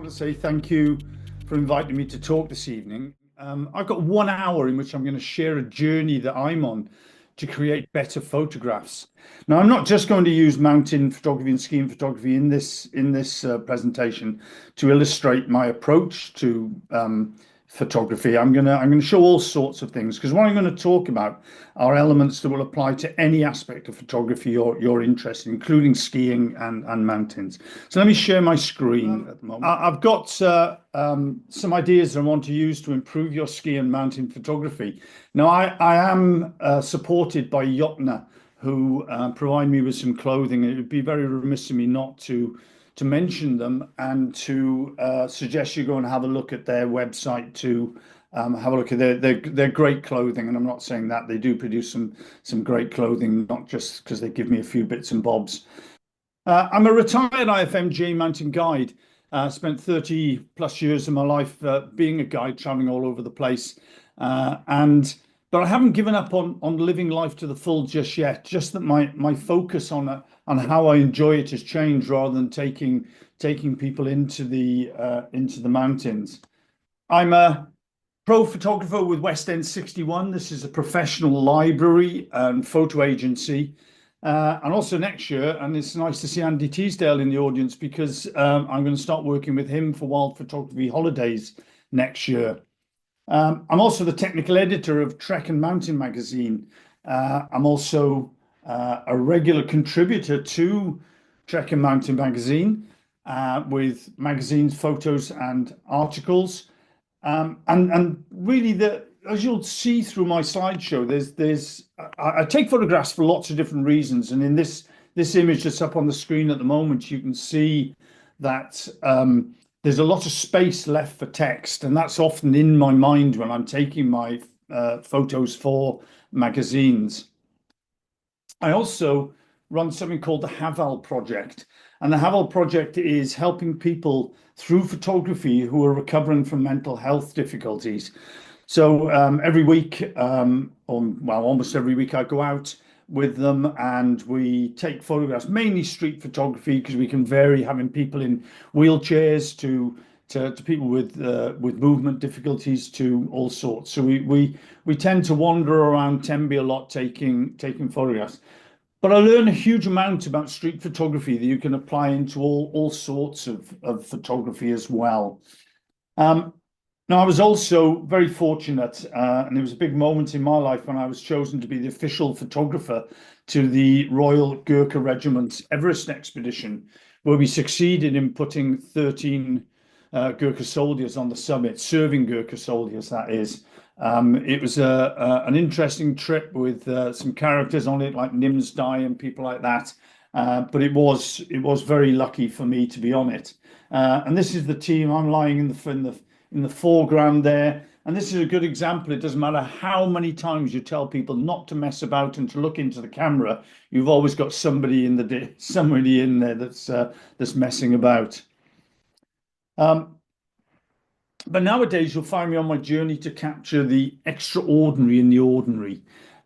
want to say thank you for inviting me to talk this evening. I've got 1 hour in which I'm going to share a journey that I'm on to create better photographs. Now, I'm not just going to use mountain photography and skiing photography in this presentation to illustrate my approach to photography. I'm going to show all sorts of things because what I'm going to talk about are elements that will apply to any aspect of photography you're interested in, including skiing and mountains. So let me share my screen at the moment. I've got some ideas I want to use to improve your ski and mountain photography. Now, I am supported by Jotna, who provide me with some clothing. It would be very remiss of me not to mention them and to suggest you go and have a look at their website to have a look at their great clothing. And I'm not saying that they do produce some great clothing, not just because they give me a few bits and bobs. I'm a retired IFMJ mountain guide. Spent 30 plus years of my life being a guide, traveling all over the place. But I haven't given up on living life to the full just yet. Just that my focus on how I enjoy it has changed rather than taking people into the mountains. I'm a pro photographer with West End 61. This is a professional library and photo agency. And also next year, and it's nice to see Andy Teasdale in the audience because I'm going to start working with him for Wild Photography Holidays next year. I'm also the technical editor of Trek and Mountain magazine. I'm also a regular contributor to Trek and Mountain magazine with magazines, photos, and articles. And really, as you'll see through my slideshow, I take photographs for lots of different reasons. And in this image that's up on the screen at the moment, you can see that there's a lot of space left for text, and that's often in my mind when I'm taking my photos for magazines. I also run something called the Haval Project, and the Haval Project is helping people through photography who are recovering from mental health difficulties. So every week, almost every week, I go out with them and we take photographs, mainly street photography, because we can vary having people in wheelchairs to people with movement difficulties to all sorts. So we tend to wander around Tenby a lot taking photographs. But I learn a huge amount about street photography that you can apply into all sorts of photography as well. Now, I was also very fortunate, and it was a big moment in my life when I was chosen to be the official photographer to the Royal Gurkha Regiment's Everest expedition, where we succeeded in putting 13 Gurkha soldiers on the summit, serving Gurkha soldiers, that is. It was an interesting trip with some characters on it, like Nims Dai and people like that. But it was very lucky for me to be on it. And this is the team. I'm lying in the foreground there. And this is a good example. It doesn't matter how many times you tell people not to mess about and to look into the camera, you've always got somebody in there that's messing about. But nowadays, you'll find me on my journey to capture the extraordinary in the ordinary.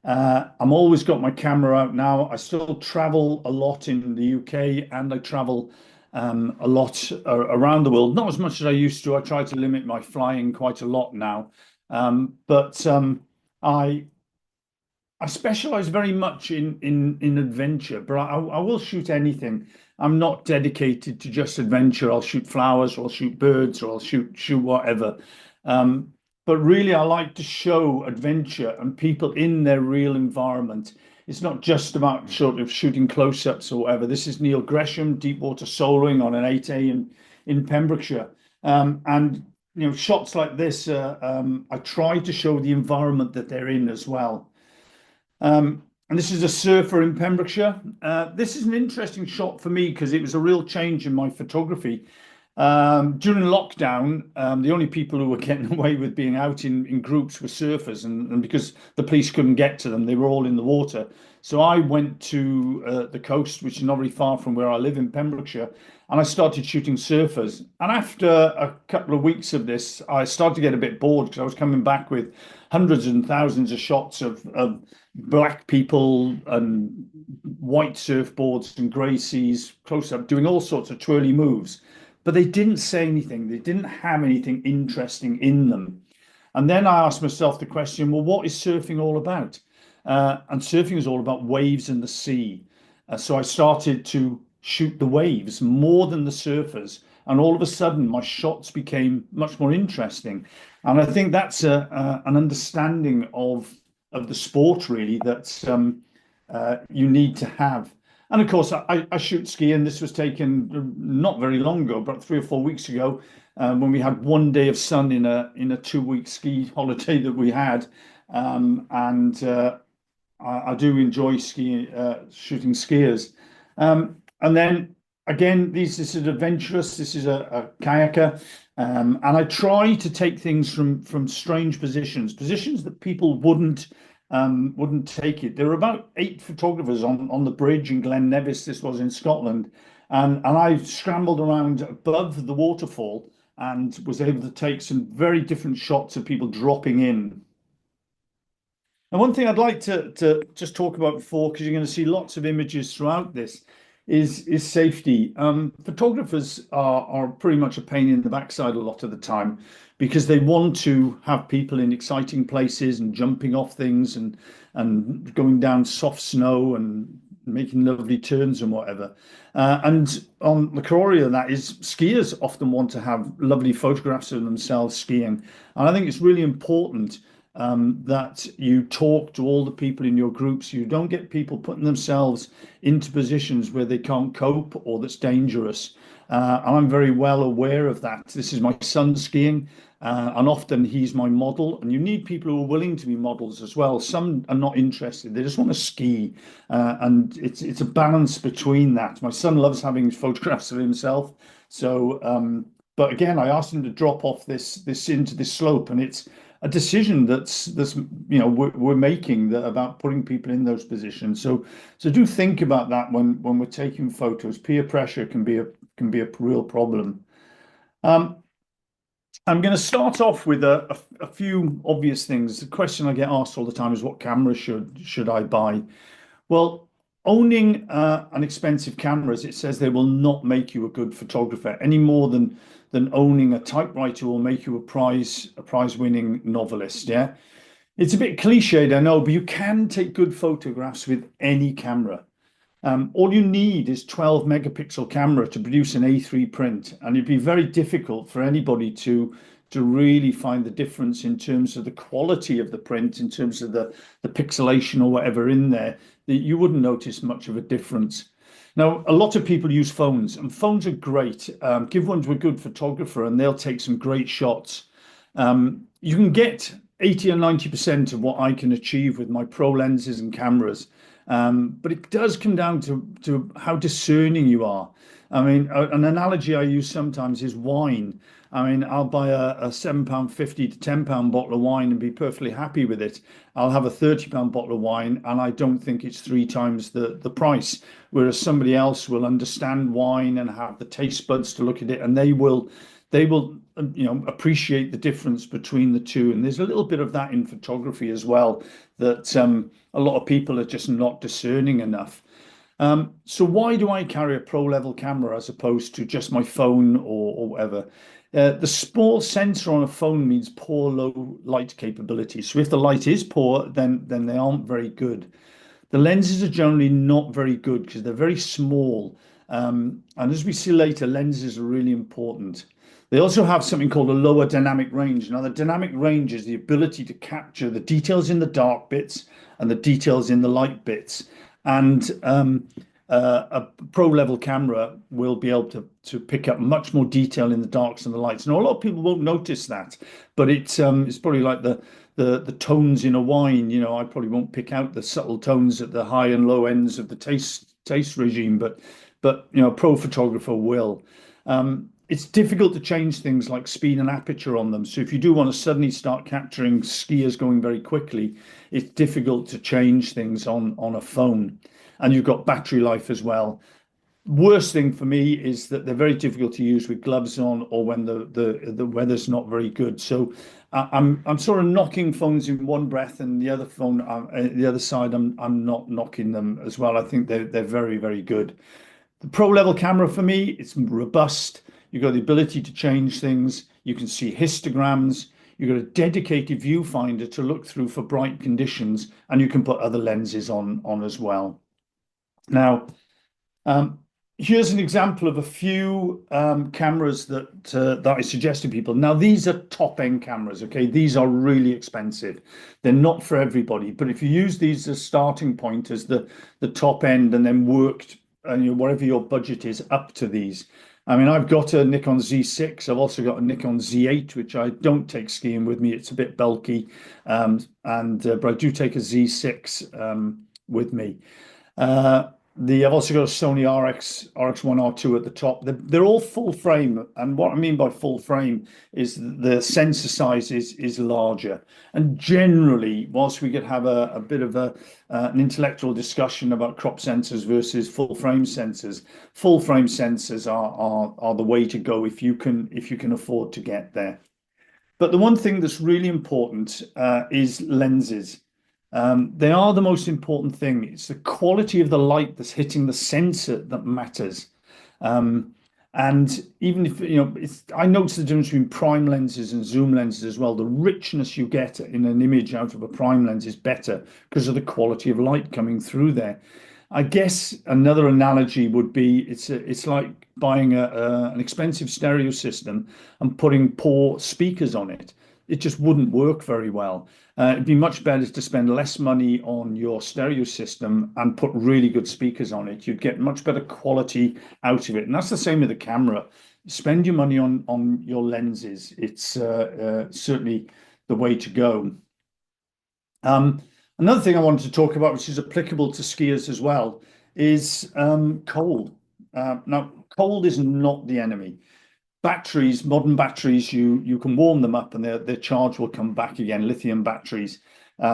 I'm always got my camera out now. I still travel a lot in the UK and I travel a lot around the world. Not as much as I used to. I try to limit my flying quite a lot now. But I specialize very much in adventure, but I will shoot anything. I'm not dedicated to just adventure. I'll shoot flowers, or I'll shoot birds, or I'll shoot whatever. But really, I like to show adventure and people in their real environment. It's not just about sort of shooting close-ups or whatever. This is Neil Gresham, deepwater soloing on an 8A in Pembrokeshire. And shots like this, I try to show the environment that they're in as well. And this is a surfer in Pembrokeshire. This is an interesting shot for me because it was a real change in my photography. During lockdown, the only people who were getting away with being out in groups were surfers, and because the police couldn't get to them, they were all in the water. So I went to the coast, which is not very far from where I live in Pembrokeshire, and I started shooting surfers. And after a couple of weeks of this, I started to get a bit bored because I was coming back with hundreds and thousands of shots of black people and white surfboards and grey seas close up, doing all sorts of twirly moves. but they didn't say anything. They didn't have anything interesting in them. And then I asked myself the question, well, what is surfing all about? And surfing is all about waves and the sea. So I started to shoot the waves more than the surfers. And all of a sudden, my shots became much more interesting. And I think that's an understanding of the sport, really, that you need to have. And of course, I shoot ski, and this was taken not very long ago, but 3 or 4 weeks ago, when we had one day of sun in a 2 week ski holiday that we had. And I do enjoy shooting skiers. And then again, this is adventurous. This is a kayaker, and I try to take things from strange positions that people wouldn't take it. There were about 8 photographers on the bridge in Glen Nevis. This was in Scotland, and I scrambled around above the waterfall and was able to take some very different shots of people dropping in. And one thing I'd like to just talk about before, because you're going to see lots of images throughout this, is safety. Photographers are pretty much a pain in the backside a lot of the time because they want to have people in exciting places and jumping off things and going down soft snow and making lovely turns and whatever. And on the corollary of that is skiers often want to have lovely photographs of themselves skiing. And I think it's really important that you talk to all the people in your groups. You don't get people putting themselves into positions where they can't cope or that's dangerous. And I'm very well aware of that. This is my son skiing, and often he's my model. And you need people who are willing to be models as well. Some are not interested; they just want to ski, and it's a balance between that. My son loves having photographs of himself, so. But again, I asked him to drop off this into this slope, and it's a decision that's we're making that about putting people in those positions. So do think about that when we're taking photos. Peer pressure can be a real problem. I'm going to start off with a few obvious things. The question I get asked all the time is, what camera should I buy? Well, owning an expensive camera, as it says, they will not make you a good photographer any more than owning a typewriter will make you a prize-winning novelist. Yeah, it's a bit cliched, I know, but you can take good photographs with any camera. All you need is 12 megapixel camera to produce an A3 print, and it'd be very difficult for anybody to really find the difference in terms of the quality of the print, in terms of the pixelation or whatever in there, that you wouldn't notice much of a difference. Now, a lot of people use phones, and phones are great. Give one to a good photographer and they'll take some great shots. You can get 80 or 90% of what I can achieve with my pro lenses and cameras. But it does come down to how discerning you are. I mean, an analogy I use sometimes is wine. I mean, I'll buy a £7.50 to £10 bottle of wine and be perfectly happy with it. I'll have a £30 bottle of wine and I don't think it's 3 times the price. Whereas somebody else will understand wine and have the taste buds to look at it, and they will appreciate the difference between the two. And there's a little bit of that in photography as well, that a lot of people are just not discerning enough. So why do I carry a pro level camera as opposed to just my phone or whatever? The small sensor on a phone means poor low light capability. So if the light is poor, then they aren't very good. The lenses are generally not very good because they're very small. And as we see later, lenses are really important. They also have something called a lower dynamic range. Now, the dynamic range is the ability to capture the details in the dark bits and the details in the light bits. And a pro level camera will be able to pick up much more detail in the darks and the lights. Now, a lot of people won't notice that, but it's probably like the tones in a wine. You know, I probably won't pick out the subtle tones at the high and low ends of the taste regime, but a pro photographer will. It's difficult to change things like speed and aperture on them. So if you do want to suddenly start capturing skiers going very quickly, it's difficult to change things on a phone. And you've got battery life as well. Worst thing for me is that they're very difficult to use with gloves on or when the weather's not very good. So I'm sort of knocking phones in one breath, and the other side I'm not knocking them as well. I think they're very, very good. The pro level camera for me, it's robust. you've got the ability to change things, you can see histograms, you've got a dedicated viewfinder to look through for bright conditions, and you can put other lenses on as well. Now, here's an example of a few cameras that I suggest to people. Now, these are top-end cameras, okay? These are really expensive. They're not for everybody, but if you use these as starting point, as the top end, and then worked, whatever your budget is, up to these. I mean, I've got a Nikon Z6. I've also got a Nikon Z8, which I don't take skiing with me. It's a bit bulky, but I do take a Z6 with me. I've also got a Sony RX1 R2 at the top. They're all full frame, and what I mean by full frame is the sensor size is larger. And generally, whilst we could have a bit of an intellectual discussion about crop sensors versus full frame sensors are the way to go if you can afford to get there. But the one thing that's really important is lenses. They are the most important thing. It's the quality of the light that's hitting the sensor that matters. And even if, I notice the difference between prime lenses and zoom lenses as well. The richness you get in an image out of a prime lens is better because of the quality of light coming through there. I guess another analogy would be it's like buying an expensive stereo system and putting poor speakers on it. It just wouldn't work very well. It'd be much better to spend less money on your stereo system and put really good speakers on it. You'd get much better quality out of it. And that's the same with the camera. Spend your money on your lenses. It's certainly the way to go. Another thing I wanted to talk about, which is applicable to skiers as well, is cold. Now, cold is not the enemy. Batteries, modern batteries, you can warm them up and their charge will come back again, lithium batteries.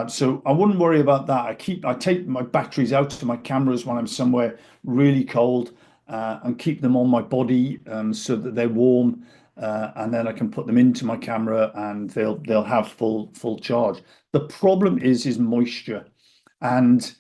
So I wouldn't worry about that. I take my batteries out to my cameras when I'm somewhere really cold and keep them on my body so that they're warm. And then I can put them into my camera and they'll have full charge. The problem is moisture, and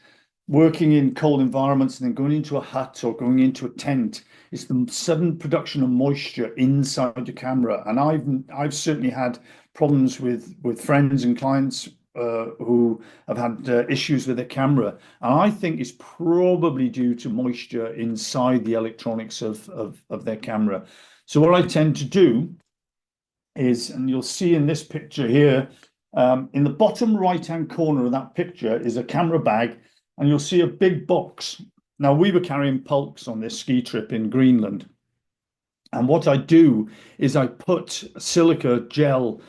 working in cold environments and then going into a hut or going into a tent, it's the sudden production of moisture inside the camera. And I've certainly had problems with friends and clients who have had issues with their camera. And I think it's probably due to moisture inside the electronics of their camera. So what I tend to do is, and you'll see in this picture here, in the bottom right-hand corner of that picture is a camera bag, and you'll see a big box. Now, we were carrying Pulks on this ski trip in Greenland. And what I do is I put silica gel,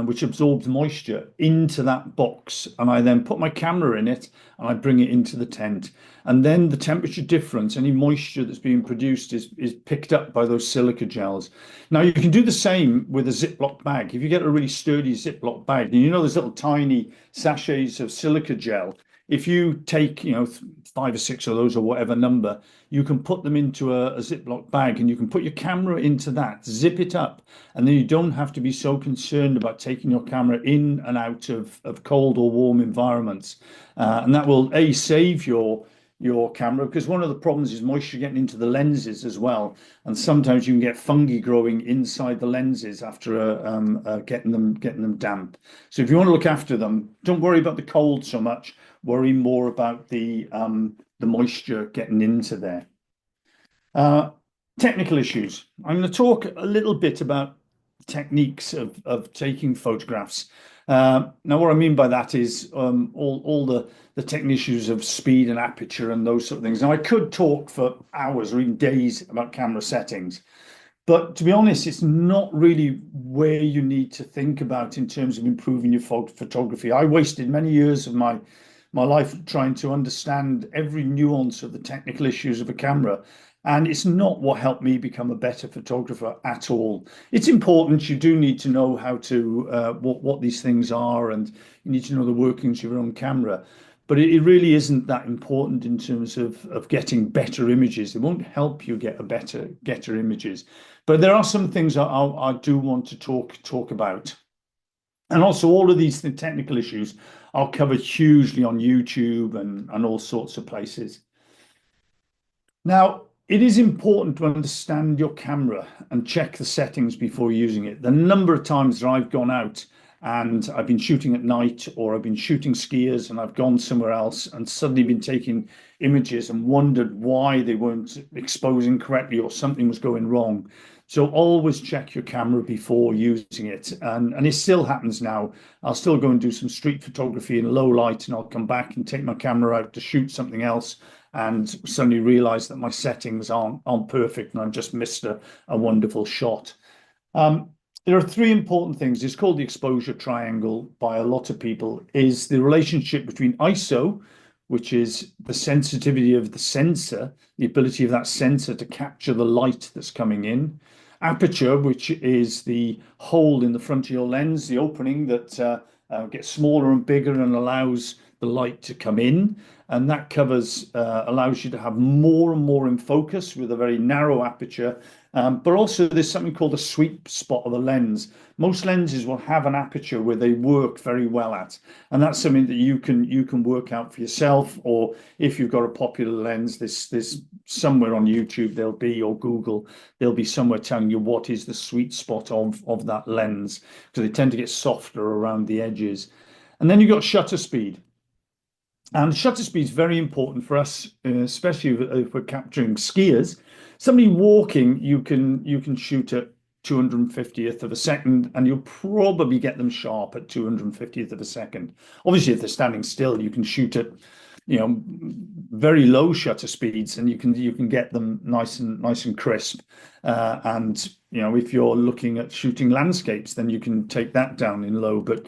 which absorbs moisture, into that box. And I then put my camera in it and I bring it into the tent. And then the temperature difference, any moisture that's being produced is picked up by those silica gels. Now, you can do the same with a Ziploc bag. If you get a really sturdy Ziploc bag, and those little tiny sachets of silica gel, if you take, 5 or 6 of those or whatever number, you can put them into a Ziploc bag and you can put your camera into that, zip it up, and then you don't have to be so concerned about taking your camera in and out of cold or warm environments. And that will, save your camera, because one of the problems is moisture getting into the lenses as well. And sometimes you can get fungi growing inside the lenses after getting them damp. So if you want to look after them, don't worry about the cold so much. Worry more about the moisture getting into there. Technical issues. I'm going to talk a little bit about techniques of taking photographs. Now, what I mean by that is all the technical issues of speed and aperture and those sort of things. Now, I could talk for hours or even days about camera settings, but to be honest, it's not really where you need to think about in terms of improving your photography. I wasted many years of my life trying to understand every nuance of the technical issues of a camera. And it's not what helped me become a better photographer at all. It's important. You do need to know how to what these things are, and you need to know the workings of your own camera. But it really isn't that important in terms of getting better images. It won't help you get better images. But there are some things I do want to talk about. And also all of these technical issues are covered hugely on YouTube and all sorts of places. Now, It is important to understand your camera and check the settings before using it. The number of times that I've gone out and I've been shooting at night, or I've been shooting skiers and I've gone somewhere else and suddenly been taking images and wondered why they weren't exposing correctly or something was going wrong. So always check your camera before using it. And it still happens now. I'll still go and do some street photography in low light, and I'll come back and take my camera out to shoot something else and suddenly realize that my settings aren't perfect and I've just missed a wonderful shot. There are three important things. It's called the exposure triangle by a lot of people. Is the relationship between ISO, which is the sensitivity of the sensor, the ability of that sensor to capture the light that's coming in. Aperture, which is the hole in the front of your lens, the opening that gets smaller and bigger and allows the light to come in. And that allows you to have more and more in focus with a very narrow aperture. But also there's something called a sweet spot of the lens. Most lenses will have an aperture where they work very well at, and that's something that you can work out for yourself. Or if you've got a popular lens, there's somewhere on YouTube or Google, there'll be somewhere telling you what is the sweet spot of that lens, because they tend to get softer around the edges. And then you've got shutter speed. And shutter speed is very important for us, especially if we're capturing skiers. Somebody walking, you can shoot at 250th of a second, and you'll probably get them sharp at 250th of a second. Obviously, if they're standing still, you can shoot at very low shutter speeds, and you can get them nice and crisp. And if you're looking at shooting landscapes, then you can take that down in low. But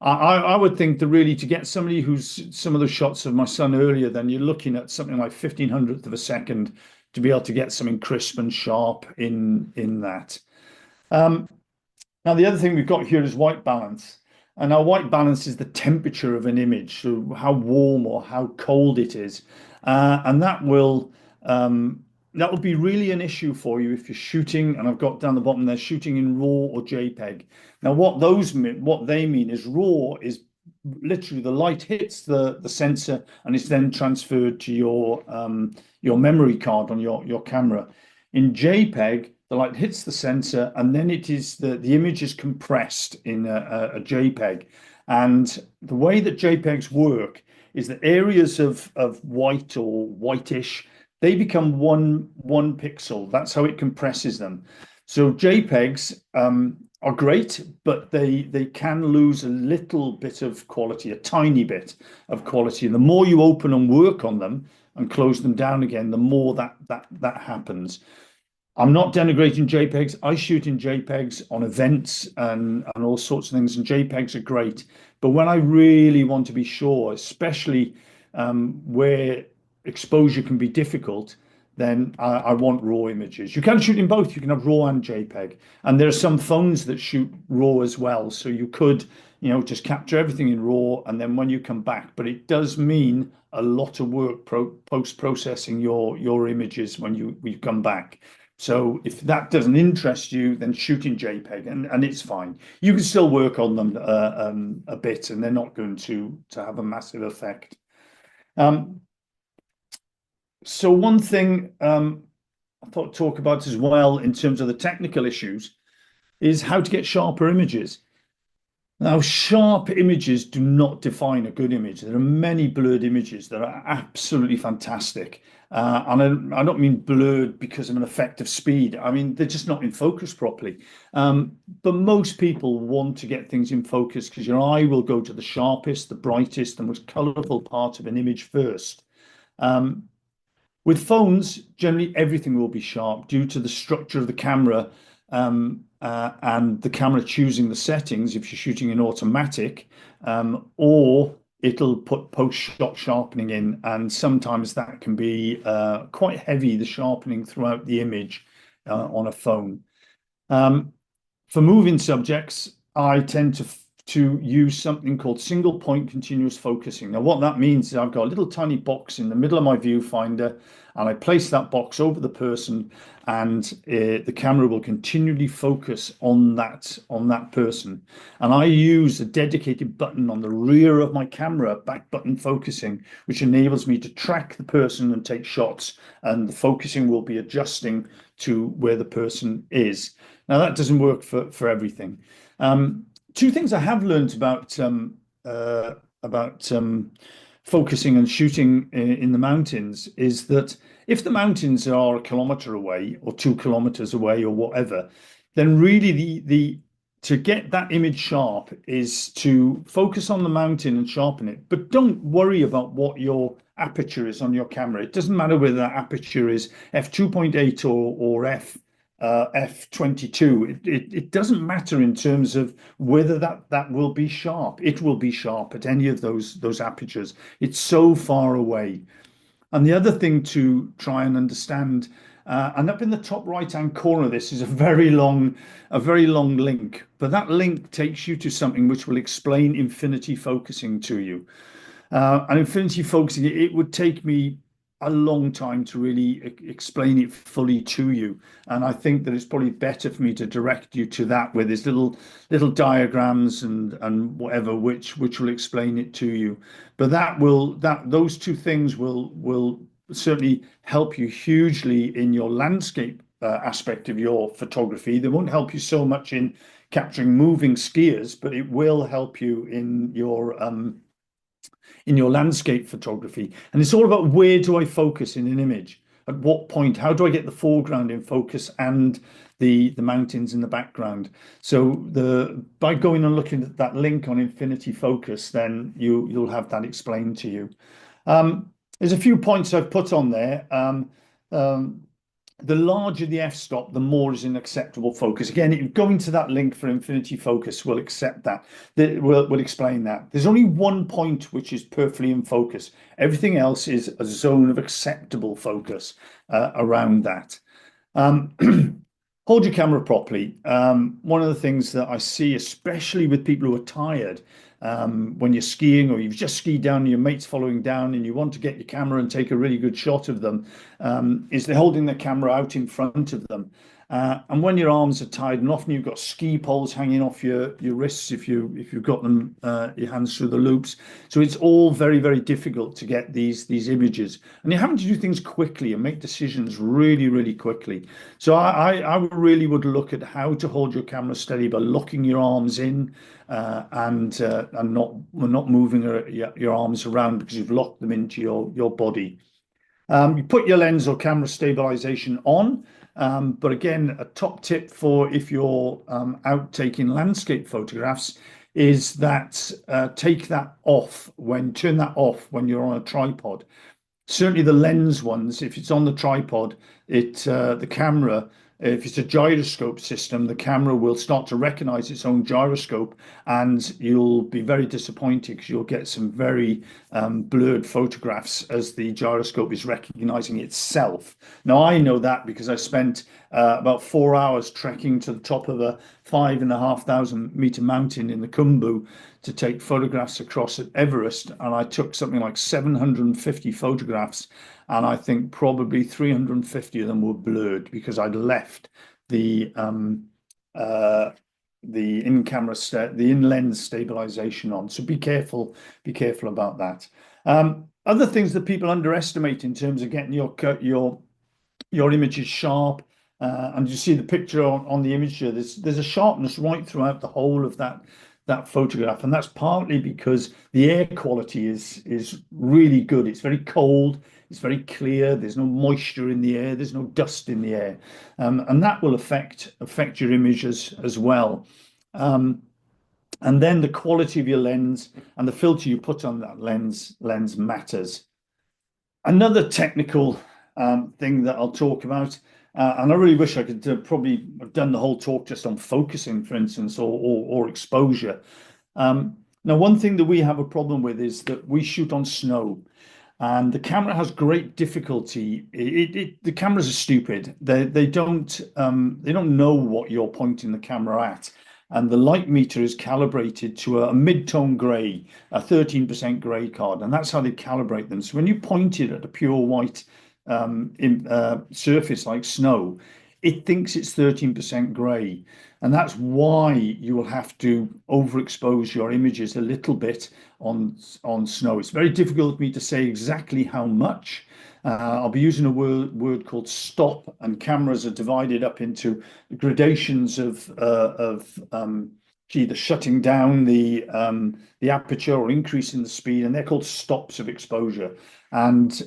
I would think that really to get somebody who's some of the shots of my son earlier, then you're looking at something like 1500th of a second to be able to get something crisp and sharp in that. Now, the other thing we've got here is white balance. And our white balance is the temperature of an image, so how warm or how cold it is. And that will be really an issue for you if you're shooting, and I've got down the bottom there, shooting in RAW or JPEG. Now, what they mean is RAW is literally the light hits the sensor and it's then transferred to your memory card on your camera. In JPEG, the light hits the sensor and then the image is compressed in a JPEG. And the way that JPEGs work is that areas of white or whitish, they become one pixel. That's how it compresses them. So JPEGs are great, but they can lose a little bit of quality, a tiny bit of quality. And the more you open and work on them and close them down again, the more that happens. I'm not denigrating JPEGs. I shoot in JPEGs on events and all sorts of things, and JPEGs are great. But when I really want to be sure, especially where exposure can be difficult, then I want RAW images. You can shoot in both. You can have RAW and JPEG. And there are some phones that shoot RAW as well. So you could, just capture everything in RAW, and then when you come back. But it does mean a lot of work post-processing your images when you come back. So if that doesn't interest you, then shoot in JPEG, and it's fine. You can still work on them a bit, and they're not going to have a massive effect. So one thing I thought talk about as well in terms of the technical issues is how to get sharper images. Now, sharp images do not define a good image. There are many blurred images that are absolutely fantastic. And I don't mean blurred because of an effect of speed. I mean, they're just not in focus properly. But most people want to get things in focus because your eye will go to the sharpest, the brightest, the most colorful part of an image first. With phones, generally everything will be sharp due to the structure of the camera and the camera choosing the settings if you're shooting in automatic, or it'll put post-shot sharpening in, and sometimes that can be quite heavy, the sharpening throughout the image on a phone. For moving subjects, I tend to to use something called single point continuous focusing. Now, what that means is I've got a little tiny box in the middle of my viewfinder, and I place that box over the person, and the camera will continually focus on that person. And I use a dedicated button on the rear of my camera, back button focusing, which enables me to track the person and take shots, and the focusing will be adjusting to where the person is. Now, that doesn't work for everything. Two things I have learned about focusing and shooting in the mountains is that if the mountains are a kilometer away or 2 kilometers away or whatever, then really the to get that image sharp is to focus on the mountain and sharpen it. But don't worry about what your aperture is on your camera. It doesn't matter whether that aperture is f2.8 or f22. It doesn't matter in terms of whether that will be sharp. It will be sharp at any of those apertures. It's so far away. And the other thing to try and understand, and up in the top right-hand corner of this is a very long link, but that link takes you to something which will explain infinity focusing to you. And infinity focusing, it would take me a long time to really explain it fully to you, and I think that it's probably better for me to direct you to that, where there's little diagrams and whatever which will explain it to you. But those two things will certainly help you hugely in your landscape aspect of your photography. They won't help you so much in capturing moving skiers, but it will help you in your landscape photography. And it's all about, where do I focus in an image? At what point? How do I get the foreground in focus and the mountains in the background? So by going and looking at that link on Infinity Focus, then you'll have that explained to you. There's a few points I've put on there. The larger the f-stop, the more is an acceptable focus. Again, going to that link for Infinity Focus will accept that. Will explain that. There's only one point which is perfectly in focus. Everything else is a zone of acceptable focus around that. Hold your camera properly. One of the things that I see, especially with people who are tired, when you're skiing or you've just skied down and your mate's following down and you want to get your camera and take a really good shot of them, is they're holding the camera out in front of them. And when your arms are tied, and often you've got ski poles hanging off your wrists if you've got them your hands through the loops. So it's all very, very difficult to get these images, and you're having to do things quickly and make decisions really, really quickly. So I really would look at how to hold your camera steady by locking your arms in and not moving your arms around, because you've locked them into your body. You put your lens or camera stabilization on. But again, a top tip for if you're out taking landscape photographs is that turn that off when you're on a tripod. Certainly the lens ones, if it's on the tripod, the camera, if it's a gyroscope system, the camera will start to recognize its own gyroscope, and you'll be very disappointed because you'll get some very blurred photographs as the gyroscope is recognizing itself. Now, I know that because I spent about 4 hours trekking to the top of a 5,500 meter mountain in the Khumbu to take photographs across at Everest, and I took something like 750 photographs, and I think probably 350 of them were blurred because I'd left the in-lens stabilization on. So be careful about that. Other things that people underestimate in terms of getting your images sharp, and you see the picture on the image here, there's a sharpness right throughout the whole of that photograph, and that's partly because the air quality is really good. It's very cold, it's very clear, there's no moisture in the air, there's no dust in the air, and that will affect your images as well. And then the quality of your lens and the filter you put on that lens matters. Another technical thing that I'll talk about, and I really wish I could probably have done the whole talk just on focusing, for instance, or exposure. Now, one thing that we have a problem with is that we shoot on snow, and the camera has great difficulty. The cameras are stupid. They don't know what you're pointing the camera at. and the light meter is calibrated to a mid-tone grey, a 13% grey card, and that's how they calibrate them. So when you point it at a pure white surface like snow, it thinks it's 13% grey, and that's why you will have to overexpose your images a little bit on snow. It's very difficult for me to say exactly how much. I'll be using a word called stop, and cameras are divided up into gradations of either shutting down the aperture or increasing the speed, and they're called stops of exposure. And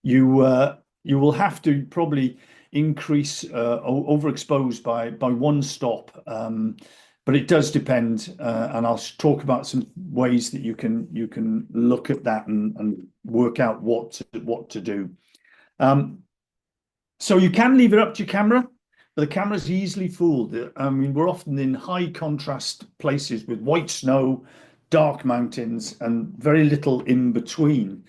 you will have to probably increase overexpose by one stop, but it does depend, and I'll talk about some ways that you can look at that and work out what to do. So you can leave it up to your camera, but the camera's easily fooled. I mean, we're often in high contrast places with white snow, dark mountains, and very little in between.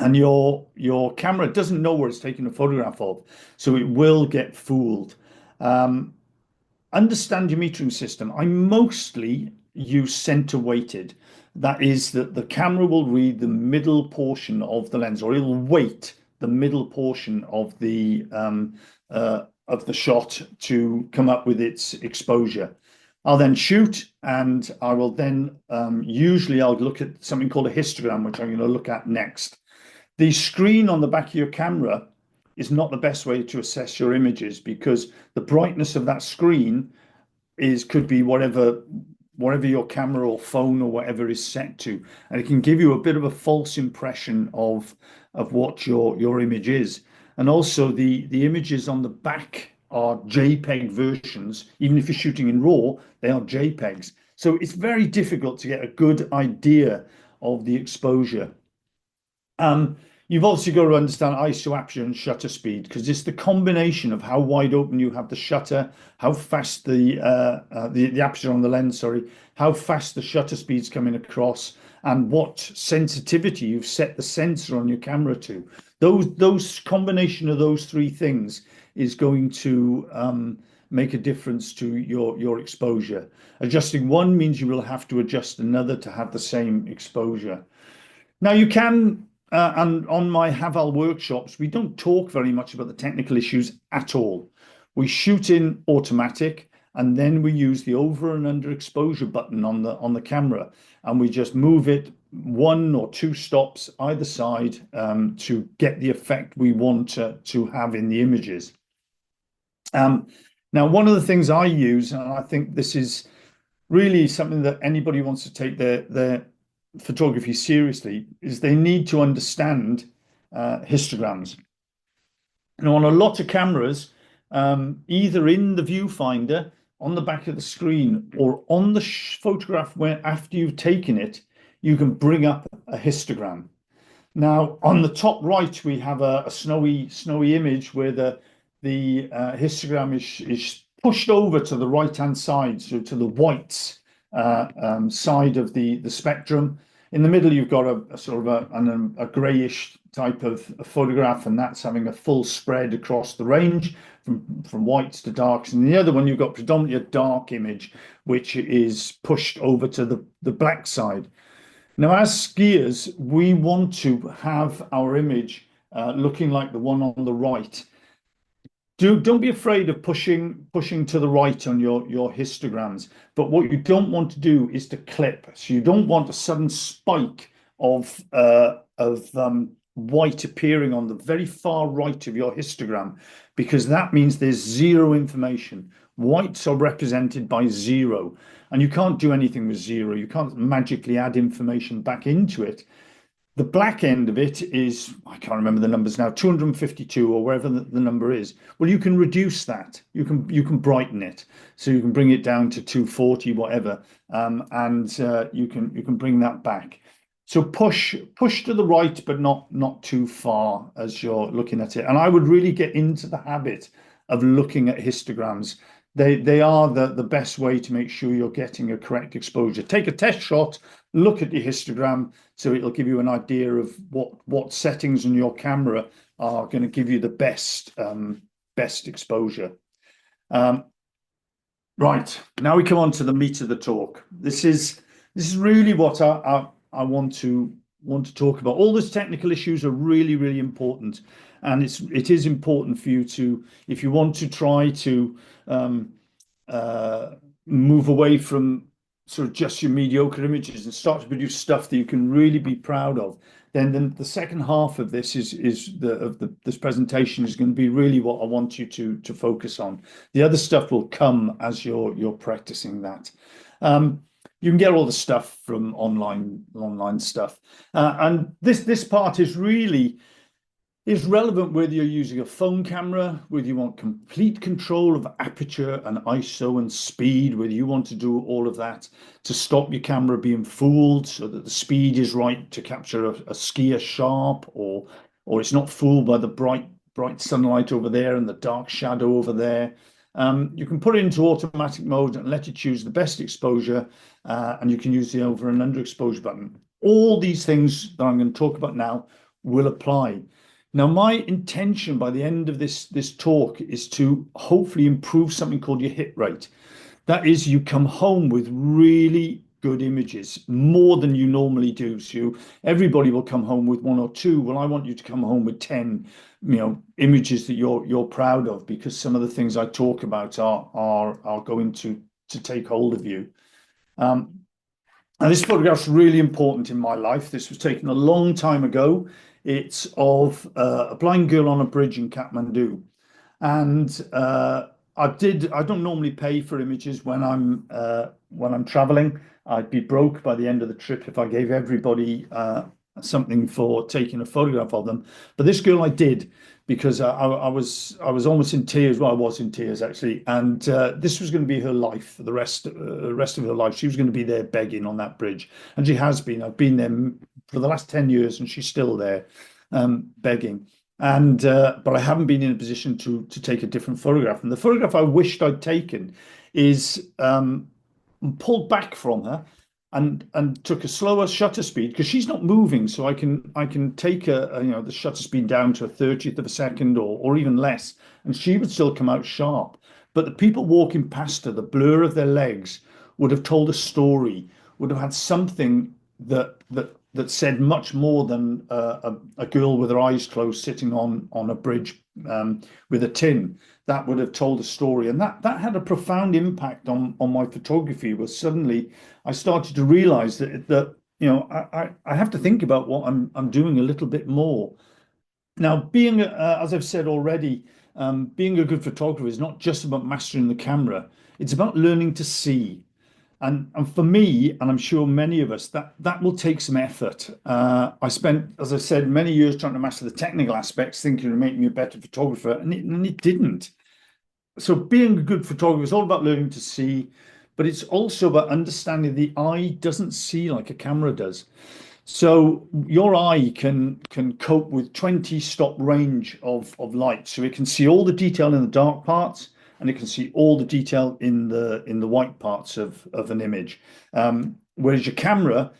And your camera doesn't know where it's taking a photograph of, so it will get fooled. Understand your metering system. I mostly use center weighted. That is that the camera will read the middle portion of the lens, or it'll weight the middle portion of the shot to come up with its exposure. I'll then shoot, and I will then usually I'll look at something called a histogram, which I'm going to look at next. The screen on the back of your camera is not the best way to assess your images, because the brightness of that screen could be whatever your camera or phone or whatever is set to, and it can give you a bit of a false impression of what your image is. And also the images on the back are JPEG versions. Even if you're shooting in RAW, they are JPEGs. So it's very difficult to get a good idea of the exposure. You've also got to understand ISO, aperture, and shutter speed, because it's the combination of how wide open you have the shutter, how fast the aperture on the lens, sorry, how fast the shutter speed's coming across, and what sensitivity you've set the sensor on your camera to. Those combination of those three things is going to make a difference to your exposure. Adjusting one means you will have to adjust another to have the same exposure. Now you can. And on my Haval workshops, we don't talk very much about the technical issues at all. We shoot in automatic, and then we use the over and under exposure button on the camera, and we just move it 1 or 2 stops either side to get the effect we want to have in the images. Now, one of the things I use, and I think this is really something that anybody wants to take their photography seriously, is they need to understand histograms. Now, on a lot of cameras, either in the viewfinder, on the back of the screen, or on the photograph where after you've taken it, you can bring up a histogram. Now, on the top right, we have a snowy image where the histogram is pushed over to the right-hand side, so to the whites side of the spectrum. In the middle, you've got a sort of a grayish type of photograph, and that's having a full spread across the range from whites to darks. And the other one, you've got predominantly a dark image, which is pushed over to the black side. Now, as skiers, we want to have our image looking like the one on the right. Don't be afraid of pushing to the right on your histograms, but what you don't want to do is to clip. So you don't want a sudden spike of white appearing on the very far right of your histogram, because that means there's zero information. Whites are represented by 0, and you can't do anything with 0. You can't magically add information back into it. The black end of it is, I can't remember the numbers now, 252 or wherever the number is. Well, you can reduce that. You can brighten it, so you can bring it down to 240, whatever, and you can bring that back. So push to the right, but not too far as you're looking at it. And I would really get into the habit of looking at histograms. They are the best way to make sure you're getting a correct exposure. Take a test shot, look at your histogram, so it'll give you an idea of what settings on your camera are going to give you the best exposure. Right. Now we come on to the meat of the talk. This is really what I want to talk about. All those technical issues are really, really important. And it is important for you to, if you want to try to um, uh, move away from sort of just your mediocre images and start to produce stuff that you can really be proud of, then the second half of this this presentation is going to be really what I want you to focus on. The other stuff will come as you're practicing that. Um, you can get all the stuff from online stuff, and this part is relevant whether you're using a phone camera, whether you want complete control of aperture and ISO and speed, whether you want to do all of that to stop your camera being fooled so that the speed is right to capture a skier sharp, or it's not fooled by the bright sunlight over there and the dark shadow over there. You can put it into automatic mode and let it choose the best exposure, and you can use the over and under exposure button. All these things that I'm going to talk about now will apply. Now, my intention by the end of this talk is to hopefully improve something called your hit rate. That is, you come home with really good images, more than you normally do. So everybody will come home with one or two. Well, I want you to come home with 10, images that you're proud of, because some of the things I talk about are going to take hold of you. And this photograph's really important in my life. This was taken a long time ago. It's of a blind girl on a bridge in Kathmandu. And I don't normally pay for images when I'm traveling. I'd be broke by the end of the trip if I gave everybody something for taking a photograph of them. But this girl I did, because I was almost in tears. Well, I was in tears actually, and this was going to be her life for the rest of her life. She was going to be there begging on that bridge, and she has been. I've been there for the last 10 years, and she's still there begging. And but I haven't been in a position to take a different photograph. And the photograph I wished I'd taken is pulled back from her and took a slower shutter speed, because she's not moving, so I can take the shutter speed down to a 30th of a second, or even less, and she would still come out sharp. But the people walking past her, the blur of their legs would have told a story, would have had something that said much more than a girl with her eyes closed sitting on a bridge with a tin. That would have told a story, and that had a profound impact on my photography. Where suddenly I started to realize that I have to think about what I'm doing a little bit more. Now, being as I've said already, being a good photographer is not just about mastering the camera. It's about learning to see. And for me, and I'm sure many of us, that will take some effort. I spent, as I said, many years trying to master the technical aspects, thinking it would make me a better photographer, and it didn't. So being a good photographer is all about learning to see, but it's also about understanding the eye doesn't see like a camera does. So your eye can cope with 20 stop range of light. So it can see all the detail in the dark parts, and it can see all the detail in the white parts of an image. Whereas your camera,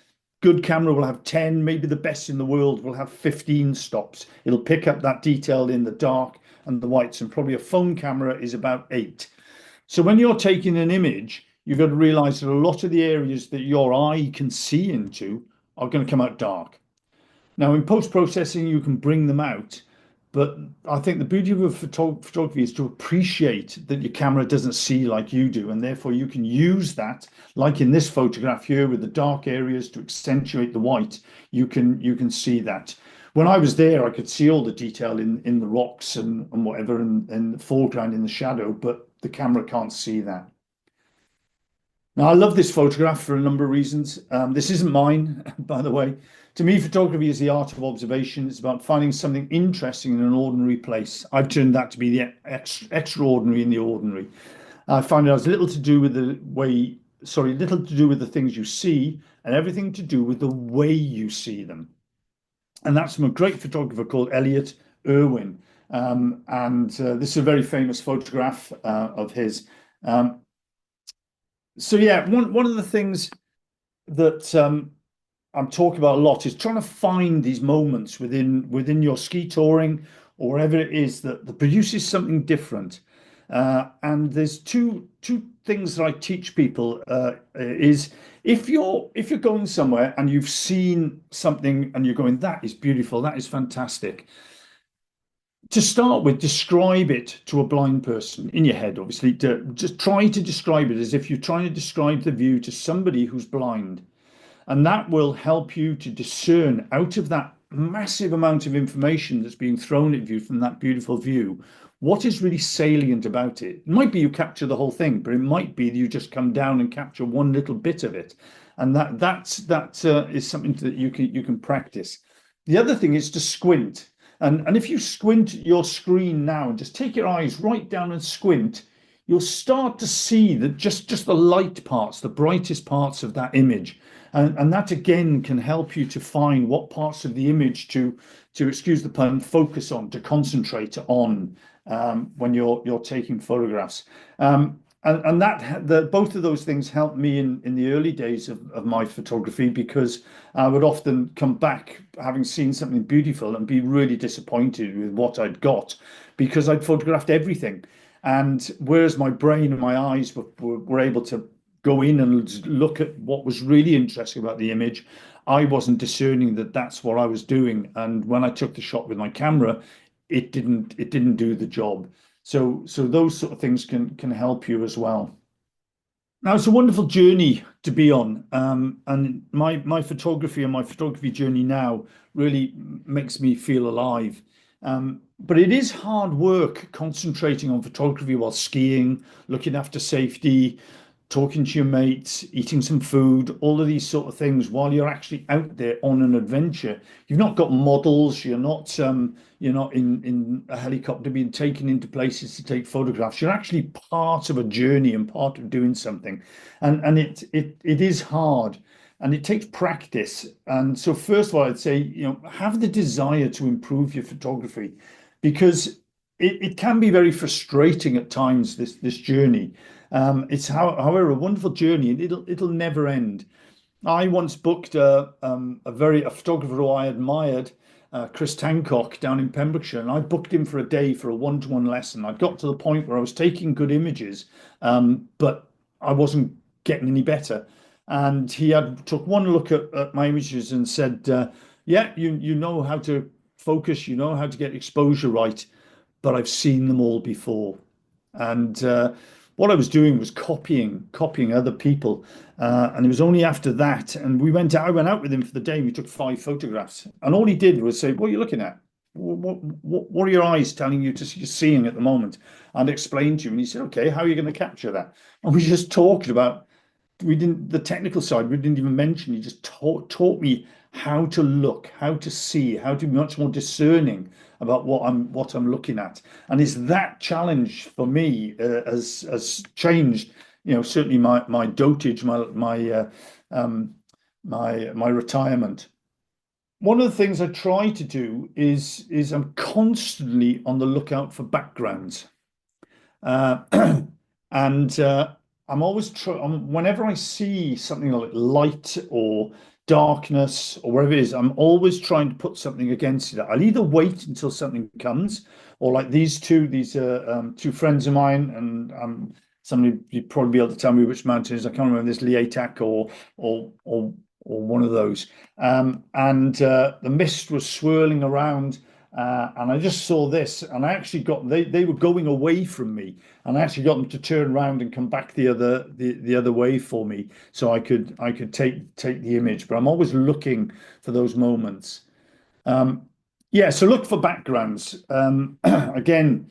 good camera will have 10, maybe the best in the world will have 15 stops. It'll pick up that detail in the dark and the whites, and probably a phone camera is about 8. So when you're taking an image, you've got to realize that a lot of the areas that your eye can see into are going to come out dark. Now, in post-processing, you can bring them out, but I think the beauty of photography is to appreciate that your camera doesn't see like you do, and therefore you can use that, like in this photograph here with the dark areas, to accentuate the white. You can see that. When I was there, I could see all the detail in the rocks and whatever, and the foreground in the shadow, but the camera can't see that. Now, I love this photograph for a number of reasons. This isn't mine, by the way. To me, photography is the art of observation. It's about finding something interesting in an ordinary place. I've turned that to be the extraordinary in the ordinary. I find it has little to do with little to do with the things you see, and everything to do with the way you see them. And that's from a great photographer called Elliott Erwin. This is a very famous photograph of his. So yeah, one of the things that I'm talking about a lot is trying to find these moments within your ski touring, or wherever it is that produces something different. And there's two things that I teach people is if you're going somewhere and you've seen something and you're going, that is beautiful, that is fantastic. To start with, describe it to a blind person in your head, obviously. To just try to describe it as if you're trying to describe the view to somebody who's blind. And that will help you to discern out of that massive amount of information that's being thrown at you from that beautiful view, what is really salient about it. It might be you capture the whole thing, but it might be that you just come down and capture one little bit of it. And that is something that you can practice. The other thing is to squint. And if you squint your screen now and just take your eyes right down and squint, you'll start to see that just the light parts, the brightest parts of that image. And that again can help you to find what parts of the image to excuse the pun, focus on, to concentrate on when you're taking photographs. And both of those things helped me in the early days of my photography, because I would often come back having seen something beautiful and be really disappointed with what I'd got, because I'd photographed everything. And whereas my brain and my eyes were able to go in and look at what was really interesting about the image, I wasn't discerning that that's what I was doing. And when I took the shot with my camera, it didn't do the job. So those sort of things can help you as well. Now, it's a wonderful journey to be on, and my photography and my photography journey now really makes me feel alive. But it is hard work concentrating on photography while skiing, looking after safety, talking to your mates, eating some food, all of these sort of things while you're actually out there on an adventure. You've not got models, you're not in a helicopter being taken into places to take photographs. You're actually part of a journey and part of doing something. And it is hard and it takes practice. And so first of all, I'd say, have the desire to improve your photography, because it can be very frustrating at times, this journey. However, a wonderful journey, and it'll never end. I once booked a photographer who I admired, Chris Tancock, down in Pembrokeshire, and I booked him for a day for a one-to-one lesson. I got to the point where I was taking good images, but I wasn't getting any better. And he had took one look at my images and said, "Yeah, you know how to focus, you know how to get exposure right, but I've seen them all before." And what I was doing was copying other people. And it was only after that, and I went out with him for the day, and we took 5 photographs. And all he did was say, "What are you looking at? What are your eyes telling you you're seeing at the moment?" And explain to him. And he said, "Okay, how are you going to capture that?" And we just talked about, the technical side, we didn't even mention. He just taught me how to look, how to see, how to be much more discerning about what I'm looking at. And it's that challenge for me has changed, certainly my dotage, my retirement. One of the things I try to do is I'm constantly on the lookout for backgrounds. Uh, and I'm always whenever I see something like light or darkness or whatever it is, I'm always trying to put something against it. I'll either wait until something comes, or like these two friends of mine, and somebody you'd probably be able to tell me which mountain it is. I can't remember, this Liatak or one of those. And the mist was swirling around. And I just saw this, and I actually they were going away from me, and I actually got them to turn around and come back the other way for me, so I could take the image. But I'm always looking for those moments. Yeah, so look for backgrounds. Again,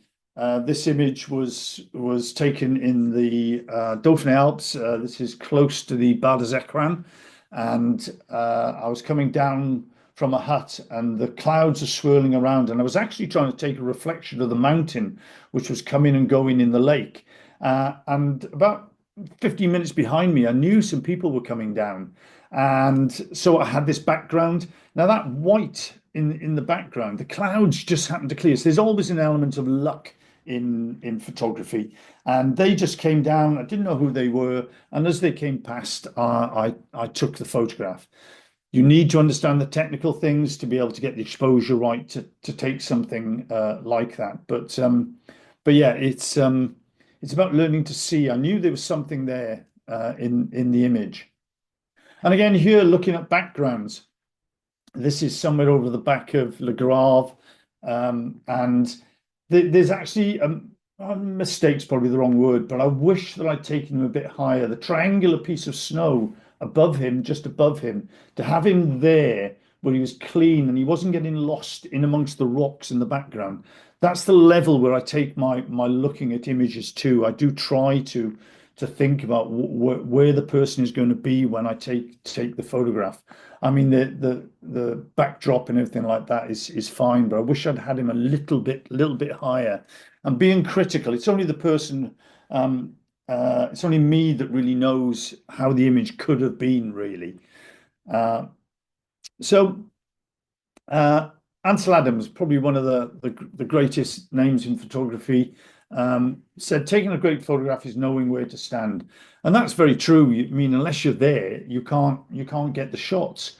this image was taken in the Dauphiné Alps. This is close to the Bar des Écrins, and I was coming down from a hut, and the clouds are swirling around, and I was actually trying to take a reflection of the mountain which was coming and going in the lake. And about 15 minutes behind me, I knew some people were coming down, and so I had this background. Now that white in the background, the clouds just happened to clear. So there's always an element of luck in photography, and they just came down. I didn't know who they were, and as they came past, I took the photograph. You need to understand the technical things to be able to get the exposure right to take something like that. But yeah, It's about learning to see. I knew there was something there in the image. And again, here looking at backgrounds, this is somewhere over the back of Le Grave, and there's actually mistake's probably the wrong word, but I wish that I'd taken him a bit higher. The triangular piece of snow above him, just above him, to have him there where he was clean and he wasn't getting lost in amongst the rocks in the background. That's the level where I take my looking at images to. I do try to think about where the person is going to be when I take the photograph. I mean, the backdrop and everything like that is fine, but I wish I'd had him a little bit higher. And being critical, it's only the person, it's only me that really knows how the image could have been, really. So Ansel Adams, probably one of the greatest names in photography, said taking a great photograph is knowing where to stand, and that's very true. I mean, unless you're there, you can't get the shots.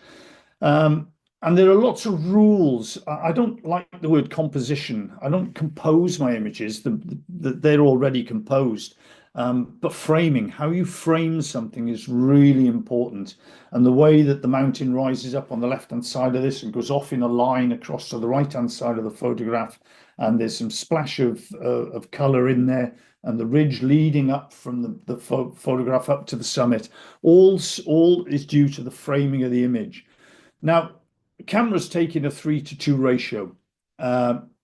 And there are lots of rules. I don't like the word composition. I don't compose my images; they're already composed. But framing, how you frame something is really important. And the way that the mountain rises up on the left-hand side of this and goes off in a line across to the right-hand side of the photograph, and there's some splash of color in there, and the ridge leading up from the photograph up to the summit, all is due to the framing of the image. Now, the camera's taking a 3:2 ratio.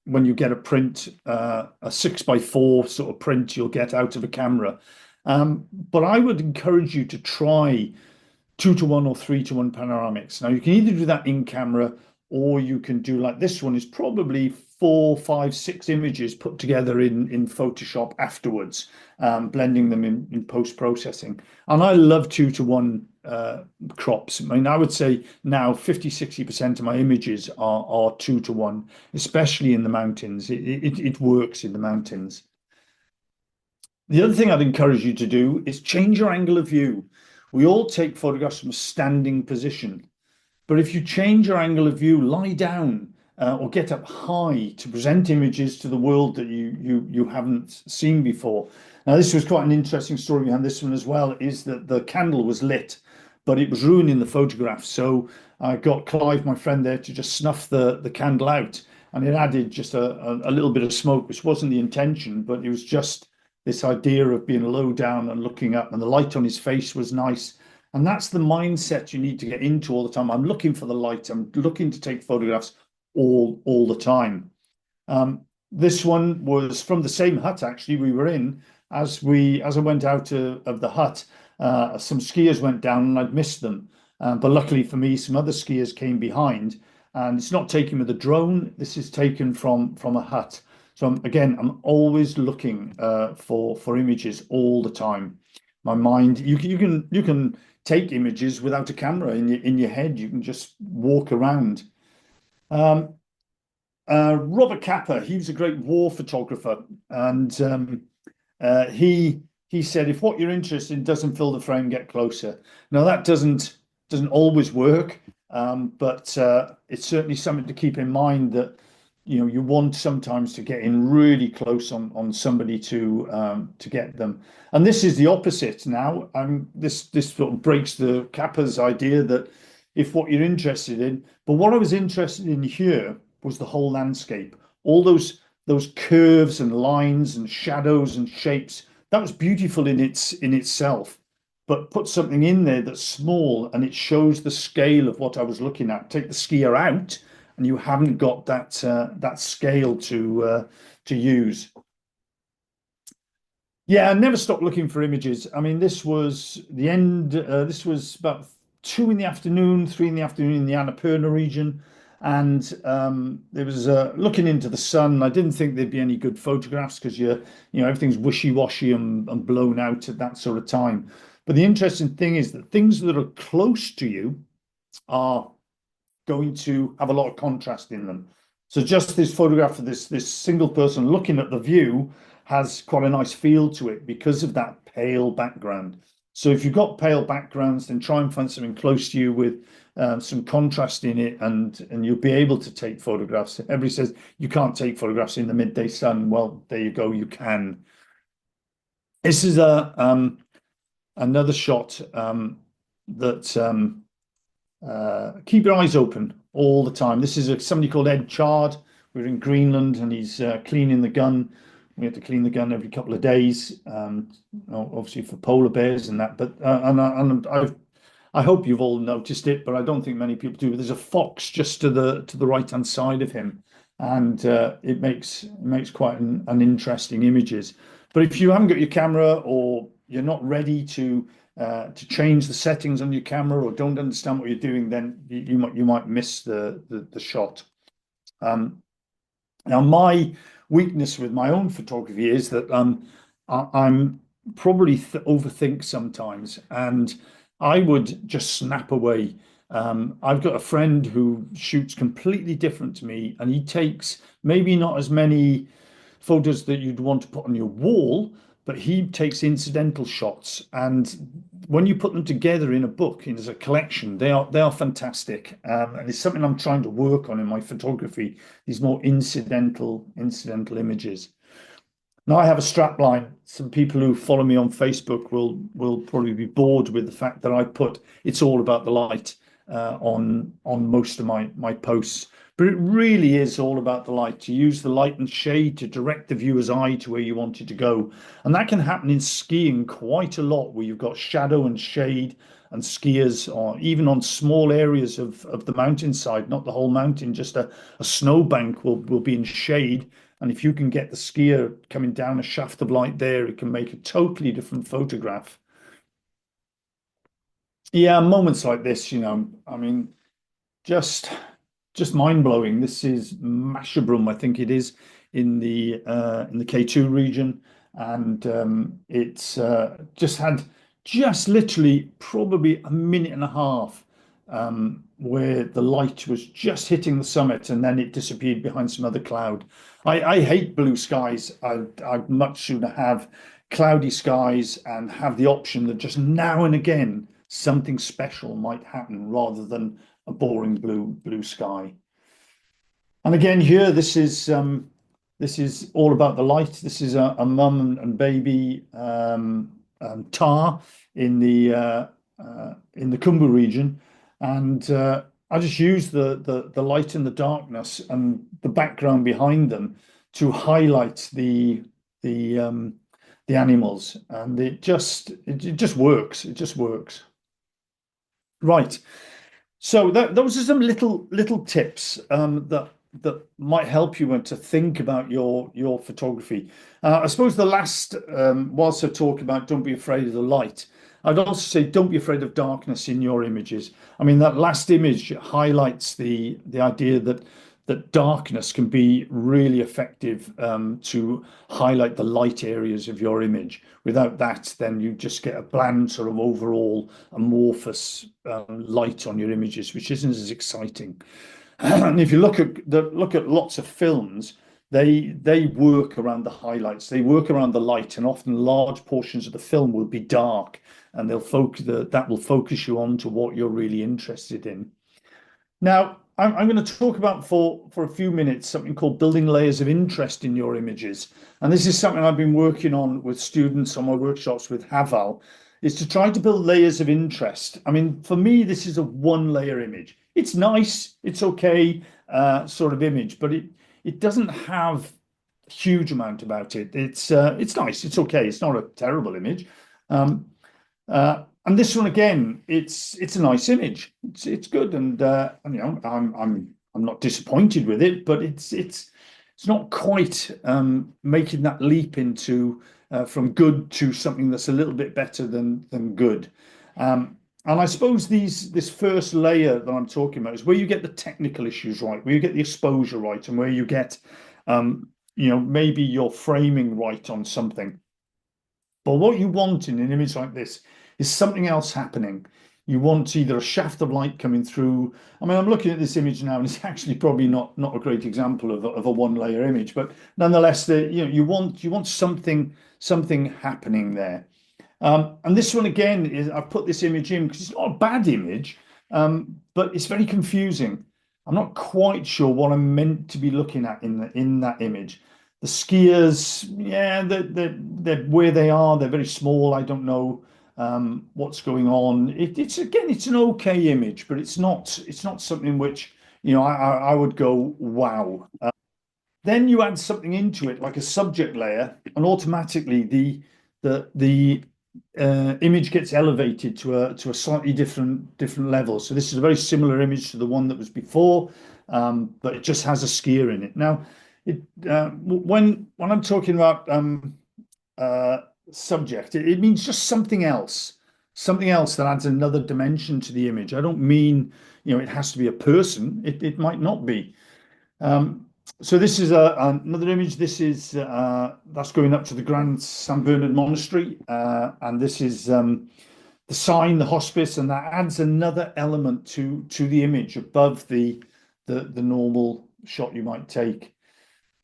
When you get a print, a 6:4 sort of print you'll get out of a camera. But I would encourage you to try 2:1 or 3:1 panoramics. Now, you can either do that in camera, or you can do like this one is probably 4, 5, 6 images put together in Photoshop afterwards, blending them in post-processing. And I love 2:1 crops. I mean, I would say now 50–60% of my images are 2:1, especially in the mountains. It works in the mountains. The other thing I'd encourage you to do is change your angle of view. We all take photographs from a standing position, but if you change your angle of view, lie down or get up high to present images to the world that you haven't seen before. Now, this was quite an interesting story behind this one as well, is that the candle was lit, but it was ruining the photograph. So I got Clive, my friend there, to just snuff the candle out, and it added just a little bit of smoke, which wasn't the intention, but it was just this idea of being low down and looking up, and the light on his face was nice. And that's the mindset you need to get into all the time. I'm looking for the light. I'm looking to take photographs all the time. This one was from the same hut actually we were in. As I went out of the hut, some skiers went down and I'd missed them. But luckily for me, some other skiers came behind, and it's not taken with a drone. This is taken from a hut. So I'm always looking for images all the time. My mind, you can take images without a camera in your head. You can just walk around. Robert Capa, he was a great war photographer, and he said, if what you're interested in doesn't fill the frame, get closer. Now that doesn't always work, but it's certainly something to keep in mind, that you want sometimes to get in really close on somebody to get them. And this is the opposite now. This sort of breaks the Capa's idea that if what you're interested in, but what I was interested in here was the whole landscape, all those curves and lines and shadows and shapes. That was beautiful in itself, but put something in there that's small and it shows the scale of what I was looking at. Take the skier out, and you haven't got that scale to use. Yeah, I never stopped looking for images. I mean, this was the end. This was about 2 in the afternoon, 3 in the afternoon in the Annapurna region, and there was looking into the sun. I didn't think there'd be any good photographs because everything's wishy-washy and blown out at that sort of time. But the interesting thing is that things that are close to you are going to have a lot of contrast in them. So just this photograph of this single person looking at the view has quite a nice feel to it because of that pale background. So if you've got pale backgrounds, then try and find something close to you with some contrast in it, and you'll be able to take photographs. Everybody says you can't take photographs in the midday sun. Well, there you go, you can. This is another shot that keep your eyes open all the time. This is somebody called Ed Chard. We're in Greenland, and he's cleaning the gun. We have to clean the gun every couple of days, obviously for polar bears and that. But I hope you've all noticed it, but I don't think many people do. But there's a fox just to the right hand side of him, and it makes quite an interesting images. But if you haven't got your camera, or you're not ready to change the settings on your camera, or don't understand what you're doing, then you might miss the shot. Now, my weakness with my own photography is that I'm probably overthink sometimes, and I would just snap away. I've got a friend who shoots completely different to me, and he takes maybe not as many photos that you'd want to put on your wall, but he takes incidental shots. And when you put them together in a book, as a collection, they are fantastic. And it's something I'm trying to work on in my photography, these more incidental images. Now, I have a strap line. Some people who follow me on Facebook will probably be bored with the fact that I put "it's all about the light" on most of my posts. But it really is all about the light, to use the light and shade to direct the viewer's eye to where you want it to go. And that can happen in skiing quite a lot, where you've got shadow and shade, and skiers, or even on small areas of the mountainside, not the whole mountain, just a snowbank will be in shade. And if you can get the skier coming down a shaft of light there, it can make a totally different photograph. Yeah, moments like this, I mean, just mind blowing. This is Masherbrum, I think it is, in the K2 region, and it's just literally probably a minute and a half, where the light was just hitting the summit, and then it disappeared behind some other cloud. I hate blue skies. I'd much sooner have cloudy skies and have the option that just now and again something special might happen, rather than a boring blue sky. And again, here, this is all about the light. This is a mum and baby tahr in the Khumbu region, and I just use the light and the darkness and the background behind them to highlight the animals, and it just works. It just works. Right. So those are some little tips that might help you to think about your photography. I suppose the last, whilst I talk about don't be afraid of the light, I'd also say don't be afraid of darkness in your images. I mean, that last image highlights the idea that darkness can be really effective to highlight the light areas of your image. Without that, then you just get a bland sort of overall amorphous light on your images, which isn't as exciting. And if you look at lots of films, they work around the highlights, they work around the light, and often large portions of the film will be dark, and that will focus you on to what you're really interested in. Now, I'm going to talk about for a few minutes something called building layers of interest in your images. And this is something I've been working on with students on my workshops with Haval, is to try to build layers of interest. I mean, for me, this is a one layer image. It's nice, it's okay, sort of image, but it doesn't have a huge amount about it. It's nice, it's okay, it's not a terrible image. And this one again, it's a nice image. It's good, and I'm not disappointed with it, but it's not quite making that leap into from good to something that's a little bit better than good. And I suppose this first layer that I'm talking about is where you get the technical issues right, where you get the exposure right, and where you get maybe your framing right on something. But what you want in an image like this is something else happening. You want either a shaft of light coming through. I mean, I'm looking at this image now, and it's actually probably not a great example of a one layer image, but nonetheless, you want something happening there. And this one again is, I've put this image in because it's not a bad image, but it's very confusing. I'm not quite sure what I'm meant to be looking at in that image. The skiers, yeah, they're where they are. They're very small. I don't know what's going on. It's again, it's an okay image, but it's not something which, I would go, wow. Then you add something into it, like a subject layer, and automatically the image gets elevated to a slightly different level. So this is a very similar image to the one that was before, but it just has a skier in it. Now, when I'm talking about uh, subject, it means just something else that adds another dimension to the image. I don't mean, it has to be a person. It might not be. Um, so this is another image. This is that's going up to the Grand St Bernard Monastery, and this is the sign, the hospice, and that adds another element to the image above the normal shot you might take.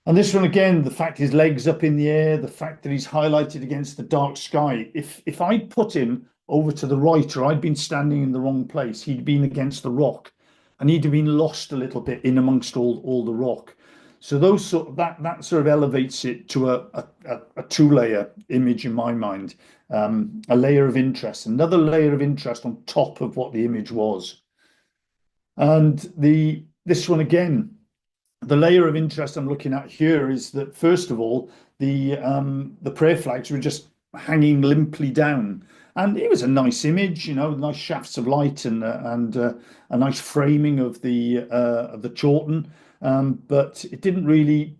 And this one again, the fact his legs up in the air, the fact that he's highlighted against the dark sky. If I'd put him over to the right, or I'd been standing in the wrong place, he'd been against the rock, and he'd have been lost a little bit in amongst all the rock. So that sort of elevates it to a two-layer image in my mind, a layer of interest, another layer of interest on top of what the image was. And this one again, the layer of interest I'm looking at here is that first of all, the prayer flags were just hanging limply down, and it was a nice image, nice shafts of light and a nice framing of the Chawton, but it didn't really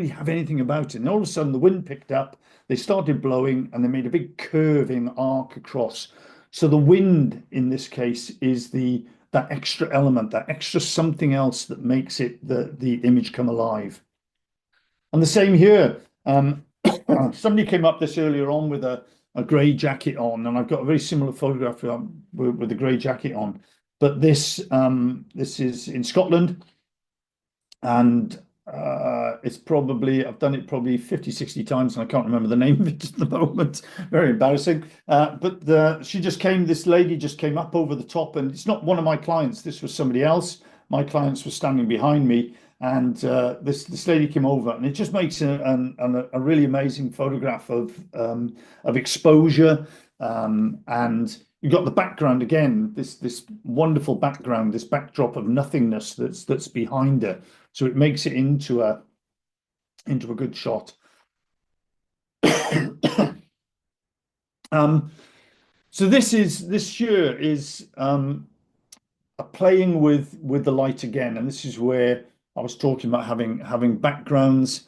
have anything about it. And all of a sudden, the wind picked up, they started blowing, and they made a big curving arc across. So the wind in this case is that extra element, that extra something else that makes it the image come alive. And the same here. Somebody came up this earlier on with a grey jacket on, and I've got a very similar photograph with a grey jacket on. But this is in Scotland, and it's probably, I've done it probably 50, 60 times, and I can't remember the name of it at the moment. Very embarrassing. But this lady just came up over the top, and it's not one of my clients. This was somebody else. My clients were standing behind me, and this lady came over, and it just makes a really amazing photograph of exposure. And you've got the background again, this wonderful background, this backdrop of nothingness that's behind her. So it makes it into a good shot. So this here is a playing with the light again, and this is where I was talking about having backgrounds.